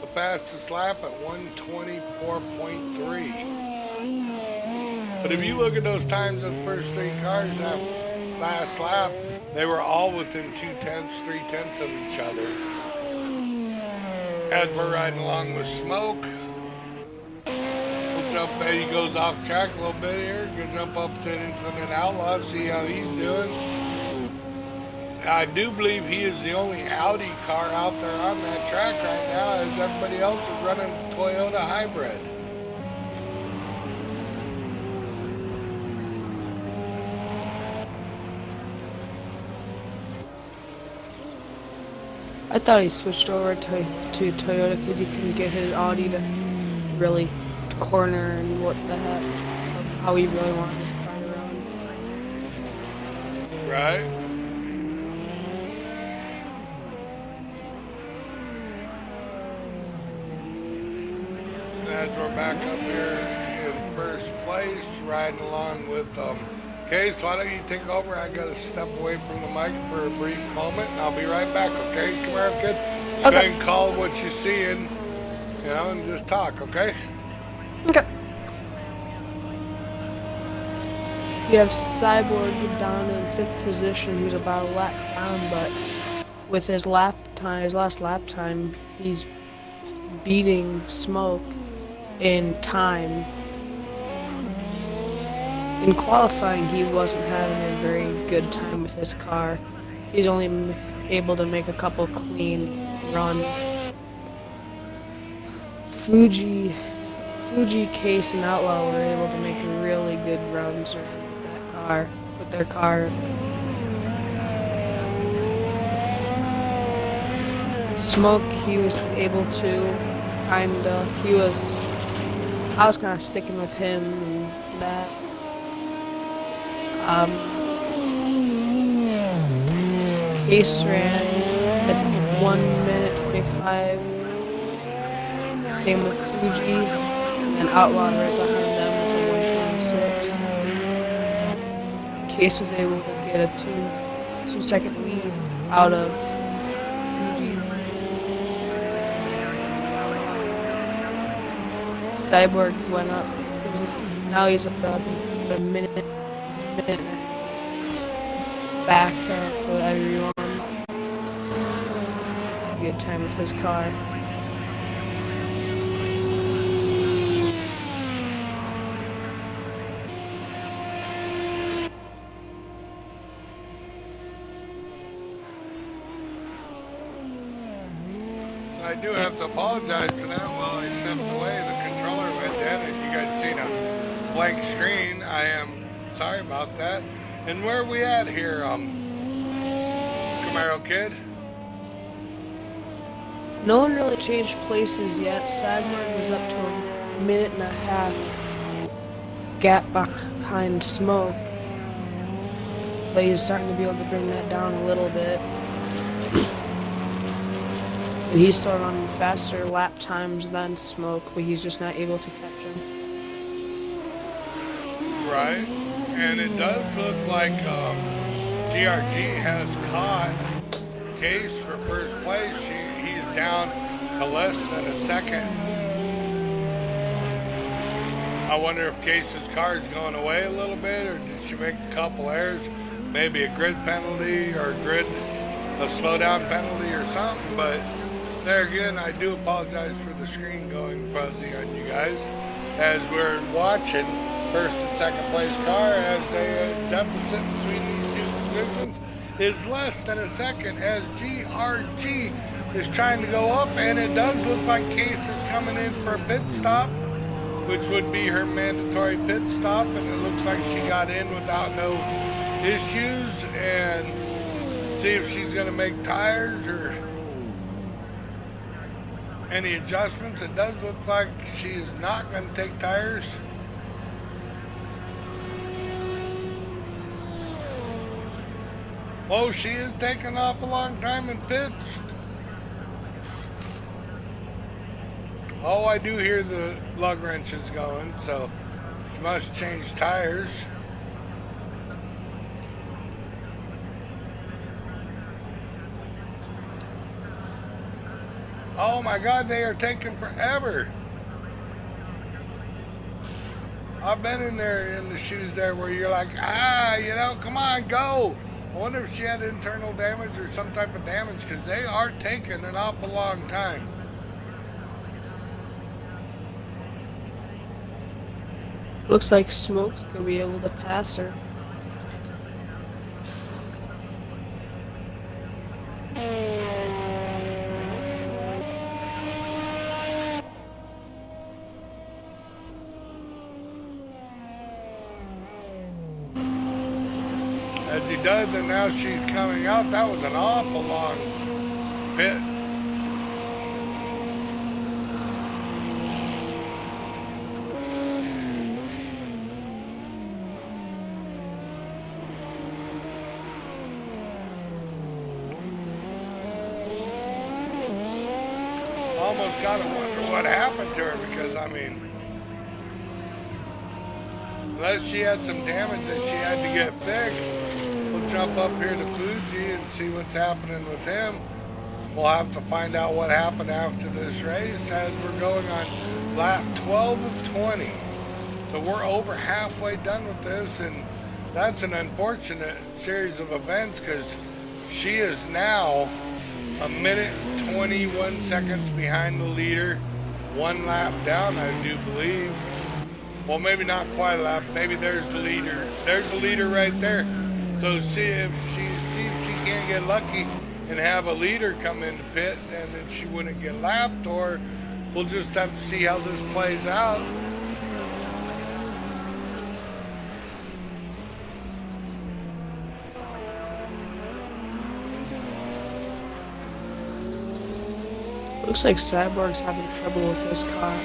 the fastest lap at 124.3. But if you look at those times of the first three cars that last lap, they were all within 2/10, 3/10 of each other. As we're riding along with Smoke, we'll jump, he goes off track a little bit here, we'll jump up to Infinite Outlaw, see how he's doing. I do believe he is the only Audi car out there on that track right now, as everybody else is running the Toyota Hybrid. I thought he switched over to Toyota because he couldn't get his Audi to really corner and what the heck, how he really wanted his car to run. Right? As we're back up here in first place, riding along with Case, why don't you take over? I gotta step away from the mic for a brief moment, and I'll be right back, okay? Come here, kid. Just go ahead and call what you see and, and just talk, okay? Okay. You have Cyborg down in 5th position. He's about a lap down, but with his last lap time, he's beating Smoke in time. In qualifying, he wasn't having a very good time with his car. He's only able to make a couple clean runs. Fuji, Case, and Outlaw were able to make really good runs with their car. Smoke, he was able to I was kind of sticking with him and that. Case ran at 1 minute 25. Same with Fuji, and Outlaw right behind them with a 126. Case was able to get a 2-second lead out of Fuji. Cyborg went up. Now he's about a minute back for everyone. Good time with his car. do have to apologize for that. While I stepped away, the controller went dead, and you guys seen a blank screen. I am sorry about that. And where are we at here, Camaro Kid? No one really changed places yet. Cyborg was up to a minute and a half gap behind Smoke, but he's starting to be able to bring that down a little bit. And he's still running faster lap times than Smoke, but he's just not able to catch him. Right. And it does look like GRG has caught Case for first place. He's down to less than a second. I wonder if Case's car is going away a little bit, or did she make a couple errors? Maybe a grid penalty or a slowdown penalty or something. But there again, I do apologize for the screen going fuzzy on you guys as we're watching first and second place car as a deficit between these two positions is less than a second as GRG is trying to go up, and it does look like Case is coming in for a pit stop, which would be her mandatory pit stop, and it looks like she got in without no issues. And see if she's going to make tires or any adjustments. It does look like she is not going to take tires. Oh, she is taking off a long time in pits. Oh, I do hear the lug wrenches going, so she must change tires. Oh my God, they are taking forever. I've been in there in the shoes there where you're like, come on, go. I wonder if she had internal damage or some type of damage, because they are taking an awful long time. Looks like Smoke's gonna be able to pass her. As he does, and now she's coming out. That was an awful long pit. Almost gotta wonder what happened to her, because I mean, unless she had some damage that she had to get fixed. We'll jump up here to Fuji and see what's happening with him. We'll have to find out what happened after this race as we're going on lap 12 of 20. So we're over halfway done with this, and that's an unfortunate series of events because she is now a minute 21 seconds behind the leader, one lap down, I do believe. Well, maybe not quite a lap. Maybe there's the leader. There's the leader right there. So see if she can't get lucky and have a leader come into pit, and then she wouldn't get lapped, or we'll just have to see how this plays out. Looks like Cyborg's having trouble with his car.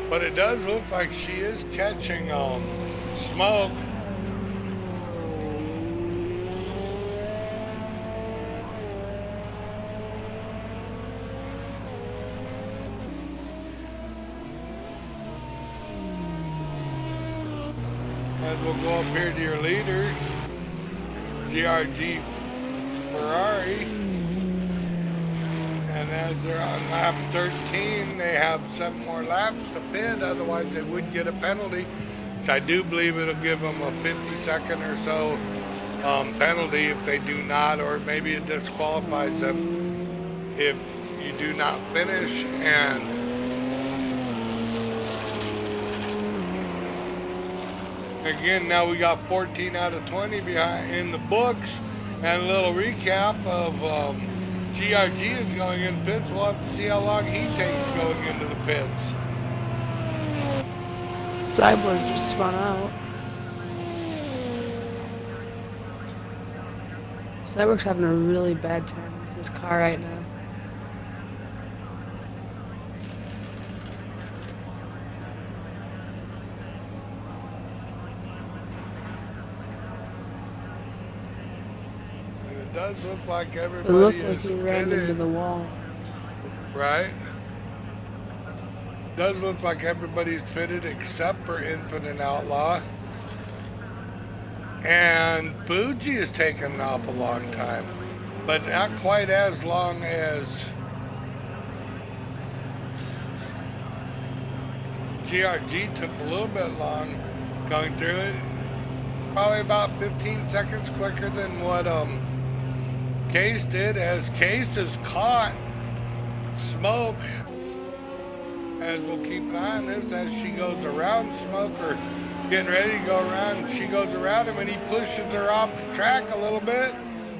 But it does look like she is catching smoke. As we'll go up here to your leader, GRG Ferrari. And as they're on lap 13, they have 7 more laps to pit, otherwise they would get a penalty, which I do believe it'll give them a 50-second or so penalty if they do not, or maybe it disqualifies them if you do not finish. And again, now we got 14 out of 20 behind in the books. And a little recap of GRG is going in pits. We'll have to see how long he takes going into the pits. Cyborg just spun out. Cyborg's having a really bad time with his car right now. And it does look like It everybody looked like is he ran into fitted, the wall. right? Does look like everybody's fitted except for Infinite Outlaw. And Fuji is taking an awful long time, but not quite as long as GRG took a little bit long going through it. Probably about 15 seconds quicker than what Case did, as Case is caught Smoke. As we'll keep an eye on this as she goes around Smoke, or getting ready to go around, she goes around him and he pushes her off the track a little bit,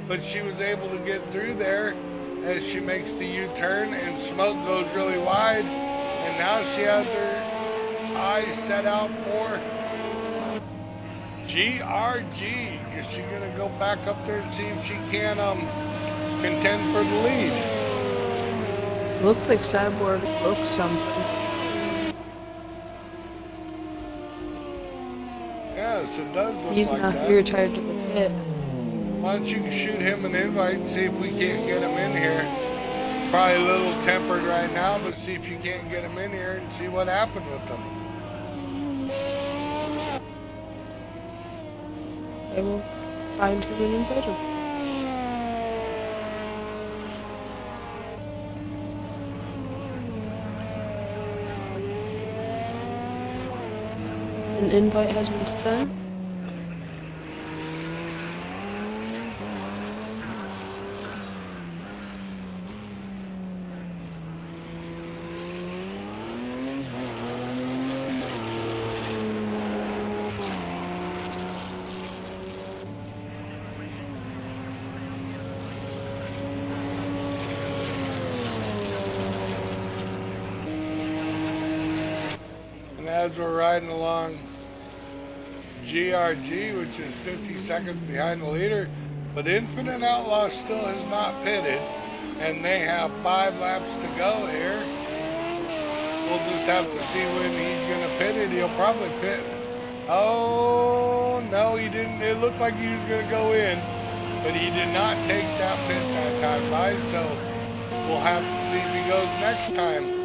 but she was able to get through there as she makes the U-turn, and Smoke goes really wide, and now she has her eyes set out for GRG. Is she gonna go back up there and see if she can contend for the lead? It looked like Cyborg broke something. Yes, it does look He's like not that. here tied to the pit. Why don't you shoot him an invite and see if we can't get him in here? Probably a little tempered right now, but see if you can't get him in here and see what happened with them. I will find him and invite him. An invite has been sent. And as we're riding along, GRG, which is 50 seconds behind the leader, but Infinite Outlaw still has not pitted, and they have 5 laps to go here. We'll just have to see when he's going to pit it. He'll probably pit. Oh, no, he didn't. It looked like he was going to go in, but he did not take that pit that time by, so we'll have to see if he goes next time.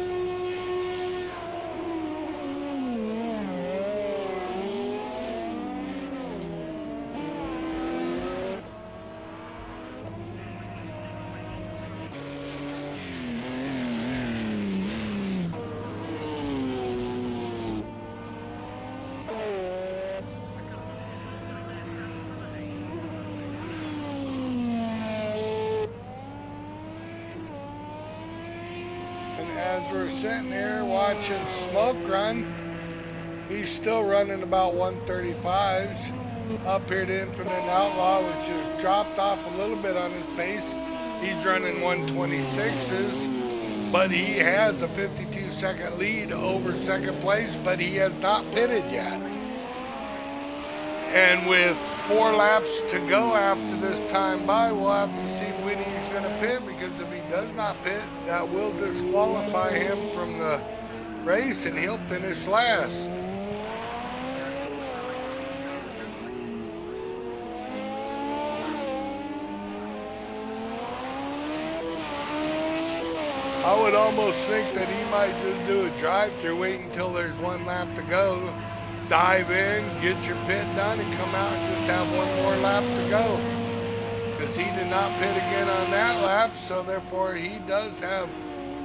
As we're sitting here watching Smoke run, he's still running about 135s. Up here to Infinite Outlaw, which has dropped off a little bit on his pace. He's running 126s, but he has a 52-second lead over second place, but he has not pitted yet. And with 4 laps to go after this time by, we'll have to see when he's going to pit, because if he does not pit, that will disqualify him from the race and he'll finish last. I would almost think that he might just do a drive-through, wait until there's 1 lap to go, dive in, get your pit done, and come out and just have one more lap to go. Because he did not pit again on that lap, so therefore he does have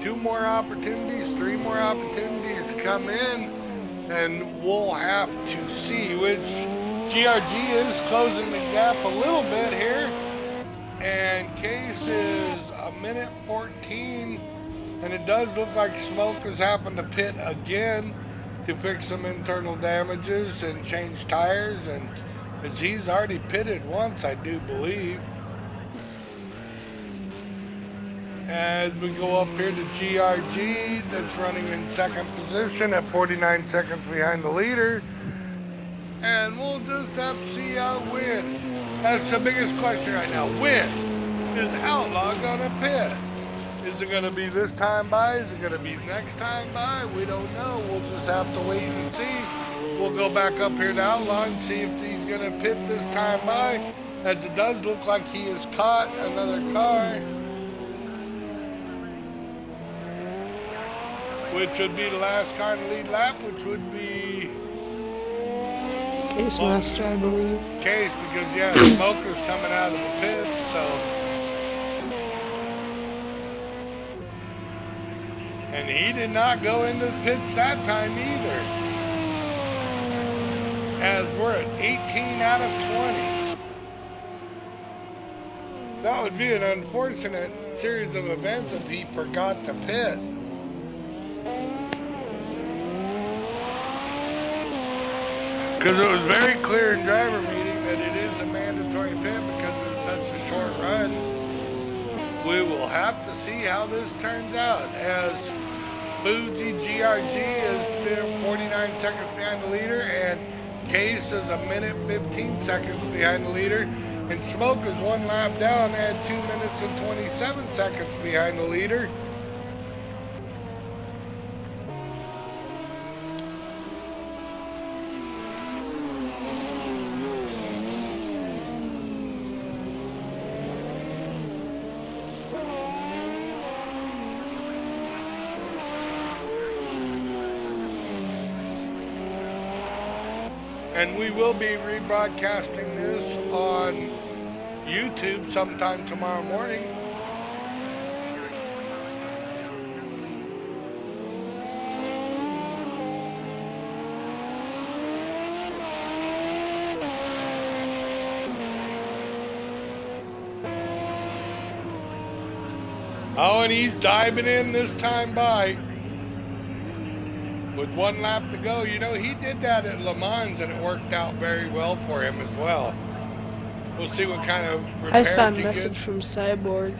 2 more opportunities, 3 more opportunities to come in, and we'll have to see which GRG is closing the gap a little bit here, and Case is a minute 14, and it does look like Smoke is having to pit again to fix some internal damages and change tires, and as he's already pitted once, I do believe. As we go up here to GRG, that's running in second position at 49 seconds behind the leader. And we'll just have to see how when. That's the biggest question right now. When is Outlaw gonna pit? Is it gonna be this time by? Is it gonna be next time by? We don't know. We'll just have to wait and see. We'll go back up here to Outlaw and see if he's gonna pit this time by. As it does look like he has caught another car, which would be the last car in the lead lap, which would be Case Master, I believe. Case, because yeah, Smoker's coming out of the pit, so. And he did not go into the pits that time either. As we're at 18 out of 20. That would be an unfortunate series of events if he forgot to pit. Because it was very clear in driver meeting that it is a mandatory pit because it's such a short run. We will have to see how this turns out, as Fuji GRG is 49 seconds behind the leader, and Case is a minute 15 seconds behind the leader, and Smoke is 1 lap down at 2 minutes and 27 seconds behind the leader. And we will be rebroadcasting this on YouTube sometime tomorrow morning. Oh, and he's diving in this time by. With 1 lap to go. You know, he did that at Le Mans and it worked out very well for him as well. We'll see what kind of repairs I just got a he message gets. from Cyborg.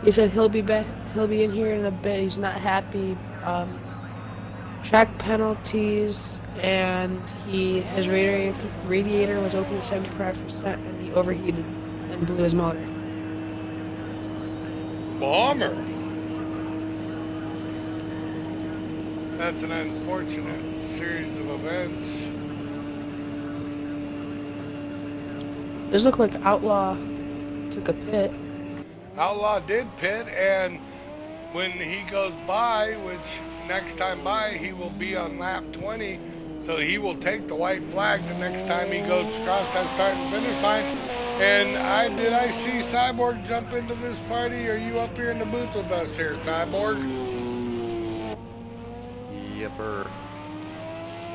He said he'll be back. He'll be in here in a bit. He's not happy. Track penalties, and his radiator was open at 75%, and he overheated and blew his motor. Bomber. That's an unfortunate series of events. Does look like Outlaw took a pit. Outlaw did pit, and when he goes by, which next time by he will be on lap 20, so he will take the white flag the next time he goes across that start and finish line. And did I see Cyborg jump into this party? Are you up here in the booth with us here, Cyborg? Yepper.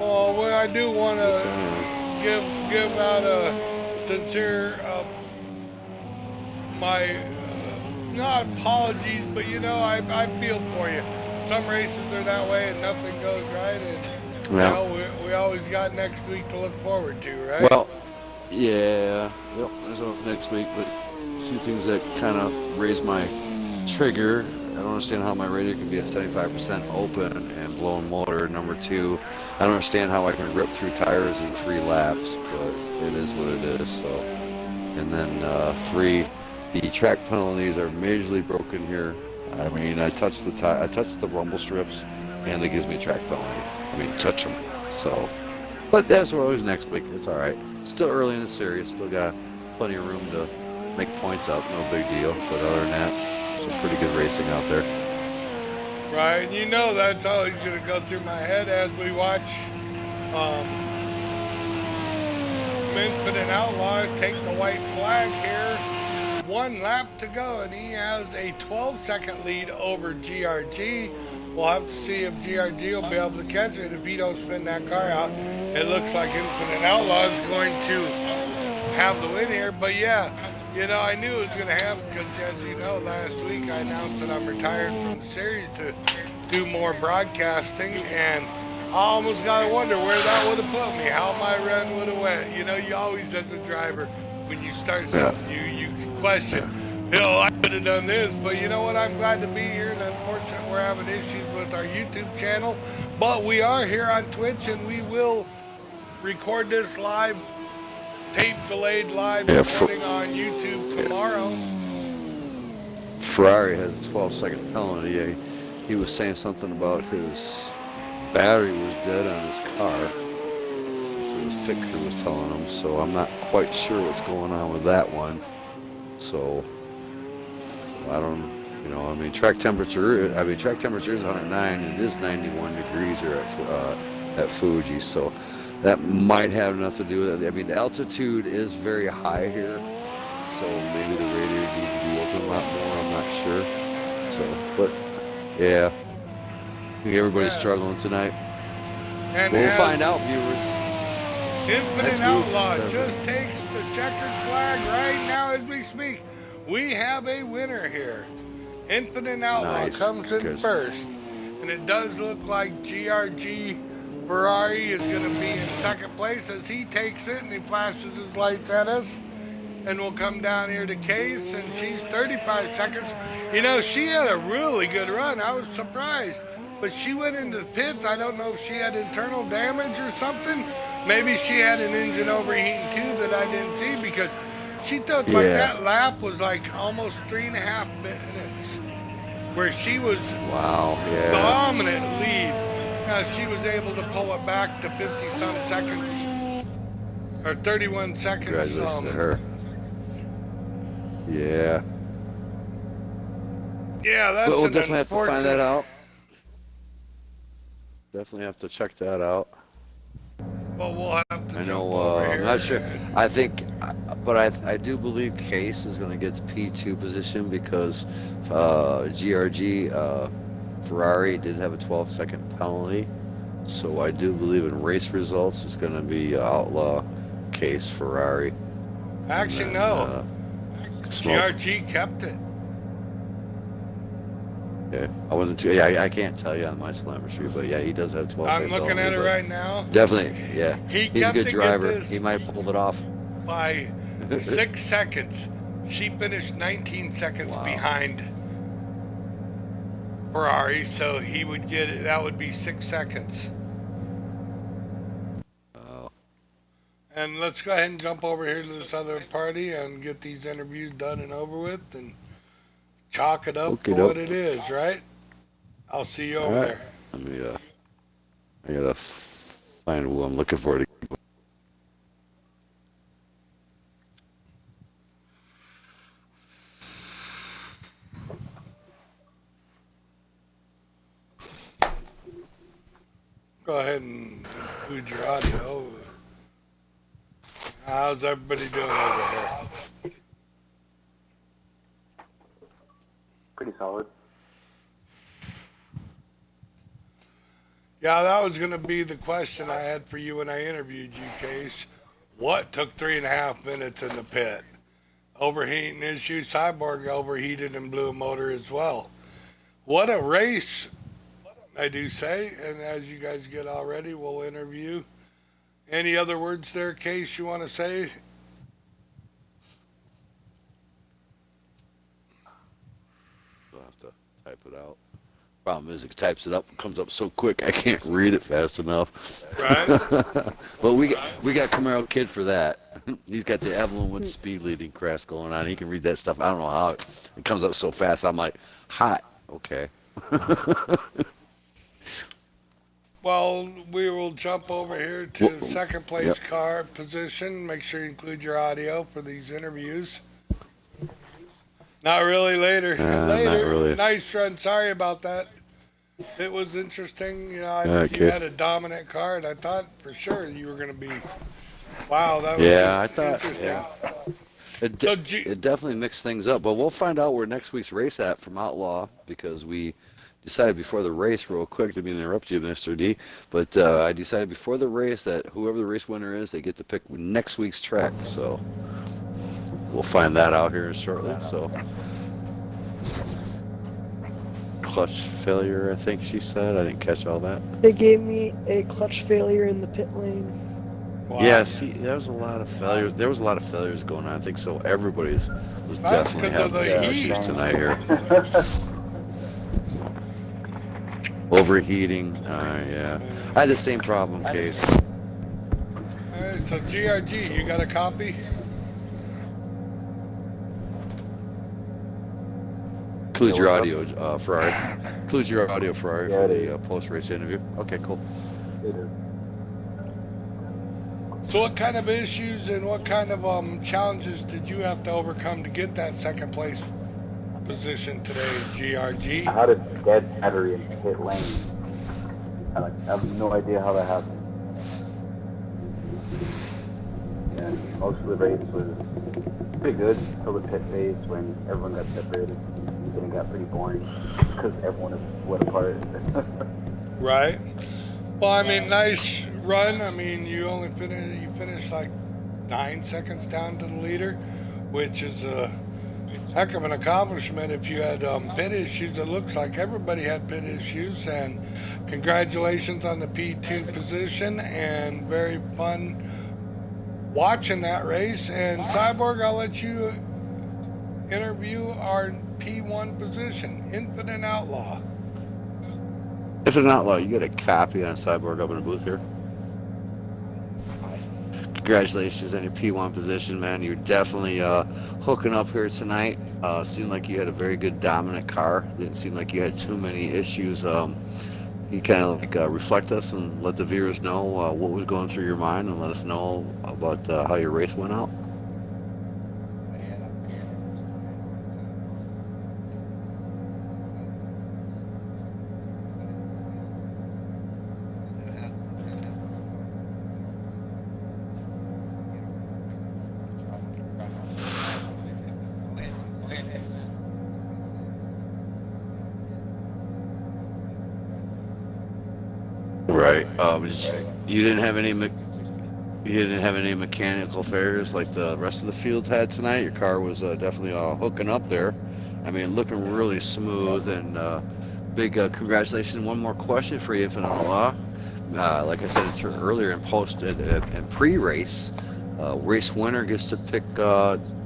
Oh, well, I do want to give out a sincere my not apologies, but you know, I feel for you. Some races are that way and nothing goes right, and you know, we always got next week to look forward to, right? Well, yeah, yep, there's next week, but a few things that kind of raised my trigger. I don't understand how my radiator can be at 75% open and blowing motor. Number 2, I don't understand how I can rip through tires in 3 laps, but it is what it is. So, and then 3, the track penalties are majorly broken here. I mean, I touched the rumble strips, and that gives me a track penalty. I mean, touch them. So, but that's always next week. It's all right. Still early in the series. Still got plenty of room to make points up. No big deal. But other than that, some pretty good racing out there. Right, you know that's always going to go through my head as we watch um, Infinite Outlaw take the white flag here. 1 lap to go, and he has a 12-second lead over GRG. We'll have to see if GRG will be able to catch it if he don't spin that car out. It looks like Infinite Outlaw is going to have the win here, but yeah, you know, I knew it was going to happen because, as you know, last week I announced that I'm retired from the series to do more broadcasting, and I almost got to wonder where that would have put me, how my run would have went. You know, you always, as a driver, when you start something, you question, you know, I could have done this, but you know what? I'm glad to be here, and unfortunately, we're having issues with our YouTube channel, but we are here on Twitch, and we will record this live, tape delayed live recording on YouTube tomorrow. Ferrari has a 12-second penalty. He was saying something about his battery was dead on his car. That's what his pit crew was telling him. So I'm not quite sure what's going on with that one. So I don't, you know, I mean, track temperature is 109 and it is 91 degrees here at Fuji. So that might have nothing to do with it. I mean, the altitude is very high here, so maybe the radiator needs to be open a lot more. I'm not sure. So, but yeah, I think everybody's struggling tonight. And we'll find out, viewers. Infinite Outlaw just takes the checkered flag right now as we speak. We have a winner here. Infinite Outlaw comes in first, and it does look like GRG Ferrari is going to be in second place as he takes it and he flashes his lights at us. And we'll come down here to Case, and she's 35 seconds. You know, she had a really good run. I was surprised. But she went into the pits. I don't know if she had internal damage or something. Maybe she had an engine overheating too that I didn't see, because she took like that lap was like almost 3.5 minutes where she was dominant lead. Now she was able to pull it back to 50-some seconds, or 31 seconds. Congratulations to her. Yeah. Yeah, that's we'll definitely have to find that out. Definitely have to check that out. Well, we'll have to. I know. I'm not sure. I think, but I do believe Case is going to get the P2 position because GRG Ferrari did have a 12-second penalty. So I do believe in race results it's going to be Outlaw, Case, Ferrari. Actually, no. GRG kept it. Yeah, I wasn't too. Yeah, I can't tell you on my telemetry, but yeah, he does have 12. I'm looking at it right now. Definitely, yeah. He's a good driver. He might have pulled it off by 6 seconds. She finished 19 seconds behind Ferrari, so he would get it. That would be 6 seconds. And let's go ahead and jump over here to this other party and get these interviews done and over with, and chalk it up for what it is, right? I'll see you over there. Let me, I gotta find who I'm looking for. Go ahead and include your audio. How's everybody doing over here? Pretty solid. Yeah, that was going to be the question I had for you when I interviewed you, Case. What took 3.5 minutes in the pit? Overheating issue. Cyborg overheated and blew a motor as well. What a race, I do say. And as you guys get all ready, we'll interview. Any other words there, Case, you want to say? I'll have to type it out. Problem is, it types it up, it comes up so quick, I can't read it fast enough. Right. Well, we got Camaro Kid for that. He's got the Evelyn Wood speed leading crash going on. He can read that stuff. I don't know how it comes up so fast. I'm like, hot. Okay. Well, we will jump over here to second place car position. Make sure you include your audio for these interviews. Not really later. Not really. Nice run. Sorry about that. It was interesting. You know, you Okay. had a dominant card. I thought for sure you were going to be. Wow, that was Yeah, I just thought. interesting. Yeah, it So, it definitely mixed things up. But we'll find out where next week's race at from Outlaw because we decided before the race, real quick, to be interrupt you, Mr. D. But I decided before the race that whoever the race winner is, they get to pick next week's track. So we'll find that out here shortly. So clutch failure, I think she said. I didn't catch all that. They gave me a clutch failure in the pit lane. Yeah, wow. see, there was a lot of failures. There was a lot of failures going on. I think so. Everybody's was That's definitely because of having the some Yeah, heat. issues same. tonight here. Overheating. Yeah, I had the same problem, Case. All right, so GRG, you got a copy? Includes Yeah, your what's up? audio, Ferrari. Includes your audio, Ferrari, Yeah, for it is. the post-race interview. Okay, cool. It is. So, what kind of issues and what kind of challenges did you have to overcome to get that second place position today, I GRG? had a dead battery in pit lane. I have no idea how that happened. And most of the race was pretty good until the pit phase when everyone got separated. Then it got pretty boring because everyone is split apart. Right. Well, I mean, nice run. I mean, you finished like 9 seconds down to the leader, which is a heck of an accomplishment. If you had pit issues, it looks like everybody had pit issues. And congratulations on the P2 position, and very fun watching that race. And Cyborg, I'll let you interview our P1 position, Infinite Outlaw. If it's an outlaw, you get a copy on Cyborg up in the booth here. Congratulations on your P1 position, man. You're definitely hooking up here tonight. Seemed like you had a very good dominant car. Didn't seem like you had too many issues. You kind of like reflect us and let the viewers know what was going through your mind and let us know about how your race went out. Right. You didn't have any you didn't have any mechanical failures like the rest of the field had tonight. Your car was definitely hooking up there. I mean, looking really smooth and big congratulations. One more question for you, Infinite Law. Like I said earlier in post and pre-race, race winner gets to pick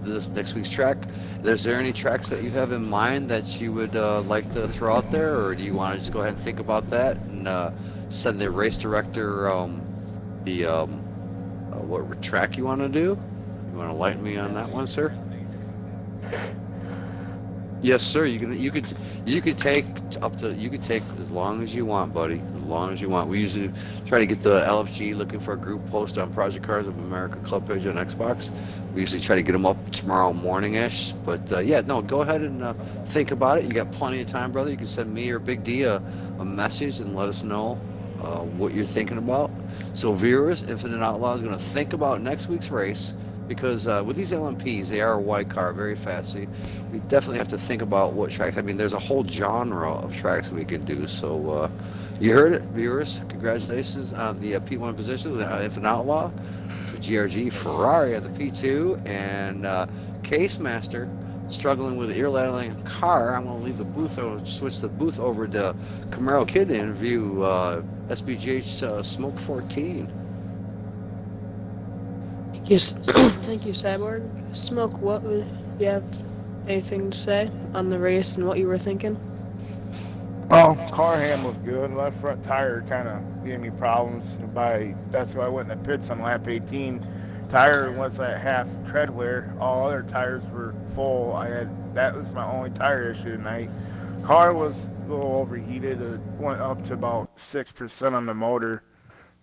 this next week's track. Is there any tracks that you have in mind that you would like to throw out there, or do you want to just go ahead and think about that and send the race director the what track you want to do? You want to lighten me on that one, sir? Yes, sir. You could take you could take as long as you want, buddy. As long as you want. We usually try to get the LFG looking for a group post on Project Cars of America club page on Xbox. We usually try to get them up tomorrow morning-ish. But yeah, no, go ahead and think about it. You got plenty of time, brother. You can send me or Big D a message and let us know what you're thinking about. So viewers, Infinite Outlaw is going to think about next week's race. Because with these LMPs, they are a wide car, very fast. So we definitely have to think about what tracks. I mean, there's a whole genre of tracks we can do. So you heard it, viewers. Congratulations on the P1 position with Infinite Outlaw for GRG, Ferrari at the P2, and Case Master struggling with the ear-rattling car. I'm going to leave the booth. I'm going to switch the booth over to Camaro Kid to interview SBGH Smoke 14. Yes, thank you, Cyborg. Smoke, what would you have anything to say on the race and what you were thinking? Well, car handles good. Left front tire kind of gave me problems. That's why I went in the pits on lap 18. Tire was at half tread wear. All other tires were full. That was my only tire issue tonight. Car was a little overheated. It went up to about 6% on the motor,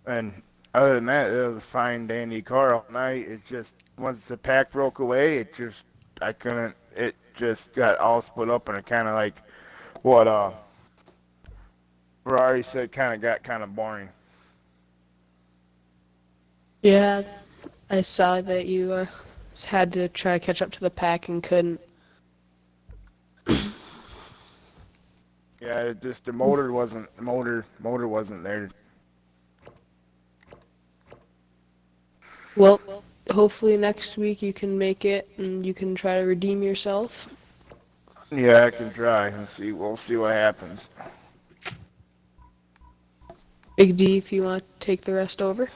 and other than that, it was a fine dandy car all night. It just once the pack broke away, I couldn't. It just got all split up, and it kind of like what Ferrari said got kind of boring. Yeah, I saw that you had to try to catch up to the pack and couldn't. Yeah, it just the motor wasn't there. Well, hopefully next week you can make it and you can try to redeem yourself. Yeah, I can try and see. We'll see what happens. Big D, if you want to take the rest over.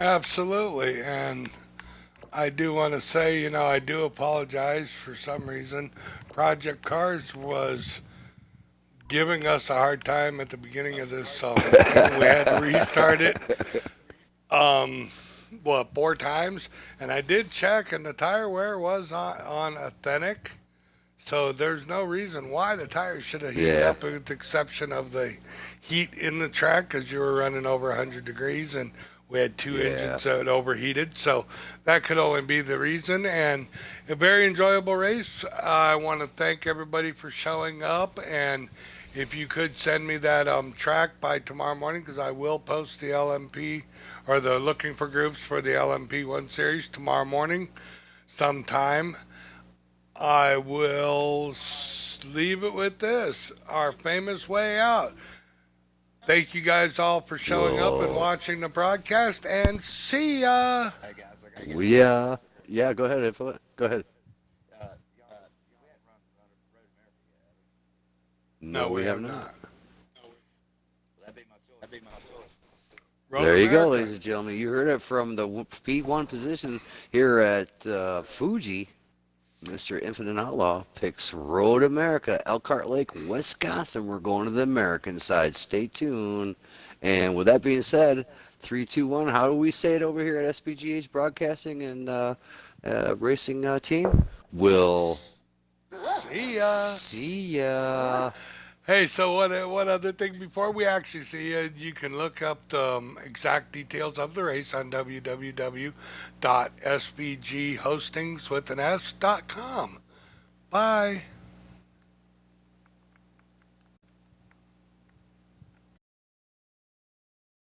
Absolutely. And I do want to say, I do apologize for some reason. Project Cars was giving us a hard time at the beginning of this thing. We had to restart it. Um, what, 4 times? And I did check, and the tire wear was on authentic. So there's no reason why the tires should have heated Yeah. up, with the exception of the heat in the track, because you were running over 100 degrees, and we had two Yeah. engines that overheated. So that could only be the reason. And a very enjoyable race. I want to thank everybody for showing up. And if you could send me that track by tomorrow morning, because I will post the LMP or the looking for groups for the LMP1 series tomorrow morning sometime. I will leave it with this, our famous way out. Thank you guys all for showing up and Whoa. watching the broadcast, and see ya. Yeah. Yeah. Go ahead, Infinite. Go ahead. No, No, we we have have not. not. Road There you go, America. ladies and gentlemen. You heard it from the P1 position here at Fuji. Mr. Infinite Outlaw picks Road America, Elkhart Lake, Wisconsin. We're going to the American side. Stay tuned. And with that being said, 3, 2, 1. How do we say it over here at SBGH Broadcasting and Racing Team? We'll See ya. see ya. Hey, so one other thing before we actually see you, you can look up the exact details of the race on www.sbghostingswithanscom. Bye.